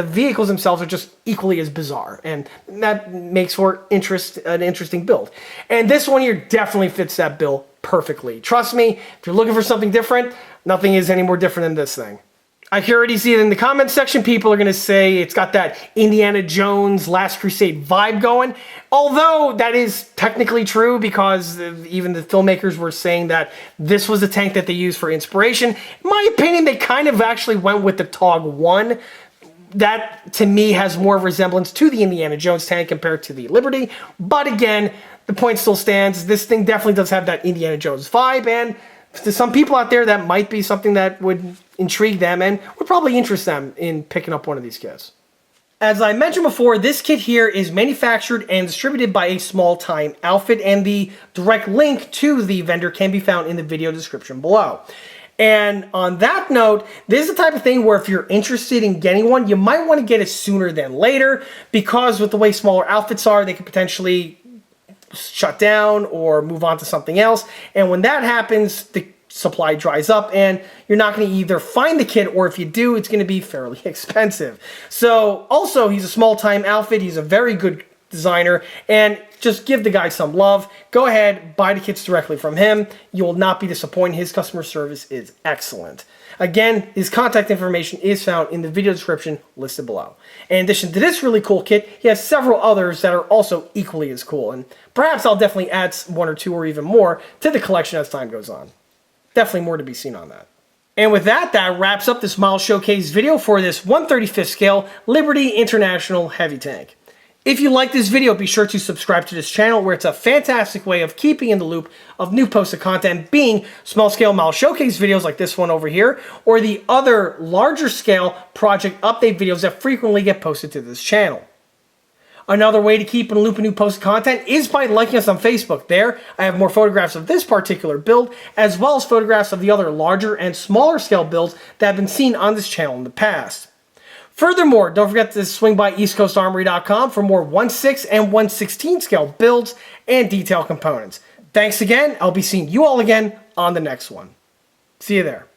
vehicles themselves are just equally as bizarre, and that makes for an interesting build. And this one here definitely fits that bill perfectly. Trust me, if you're looking for something different, nothing is any more different than this thing. I can already see it in the comments section. People are going to say it's got that Indiana Jones Last Crusade vibe going. Although that is technically true because even the filmmakers were saying that this was the tank that they used for inspiration. In my opinion, they kind of actually went with the TOG 1 that to me has more of a resemblance to the Indiana Jones tank compared to the Liberty. But again, the point still stands. This thing definitely does have that Indiana Jones vibe, and to some people out there, that might be something that would intrigue them and would probably interest them in picking up one of these kits. As I mentioned before, this kit here is manufactured and distributed by a small-time outfit, and the direct link to the vendor can be found in the video description below. And on that note, this is the type of thing where if you're interested in getting one, you might want to get it sooner than later, because with the way smaller outfits are, they could potentially shut down or move on to something else. And when that happens, the supply dries up and you're not going to either find the kit, or if you do, it's going to be fairly expensive. So also, he's a small-time outfit. He's a very good designer, and just give the guy some love. Go ahead, buy the kits directly from him. You will not be disappointed. His customer service is excellent. Again, his contact information is found in the video description listed below. In addition to this really cool kit, he has several others that are also equally as cool, and perhaps I'll definitely add one or two or even more to the collection as time goes on. Definitely more to be seen on that. And with that, that wraps up this model showcase video for this 1/35th scale Liberty International Heavy Tank. If you like this video, be sure to subscribe to this channel, where it's a fantastic way of keeping in the loop of new posted content, being small scale model showcase videos like this one over here, or the other larger scale project update videos that frequently get posted to this channel. Another way to keep in the loop of new posted content is by liking us on Facebook. There, I have more photographs of this particular build, as well as photographs of the other larger and smaller scale builds that have been seen on this channel in the past. Furthermore, don't forget to swing by eastcoastarmory.com for more 1/6 and 1/16 scale builds and detail components. Thanks again. I'll be seeing you all again on the next one. See you there.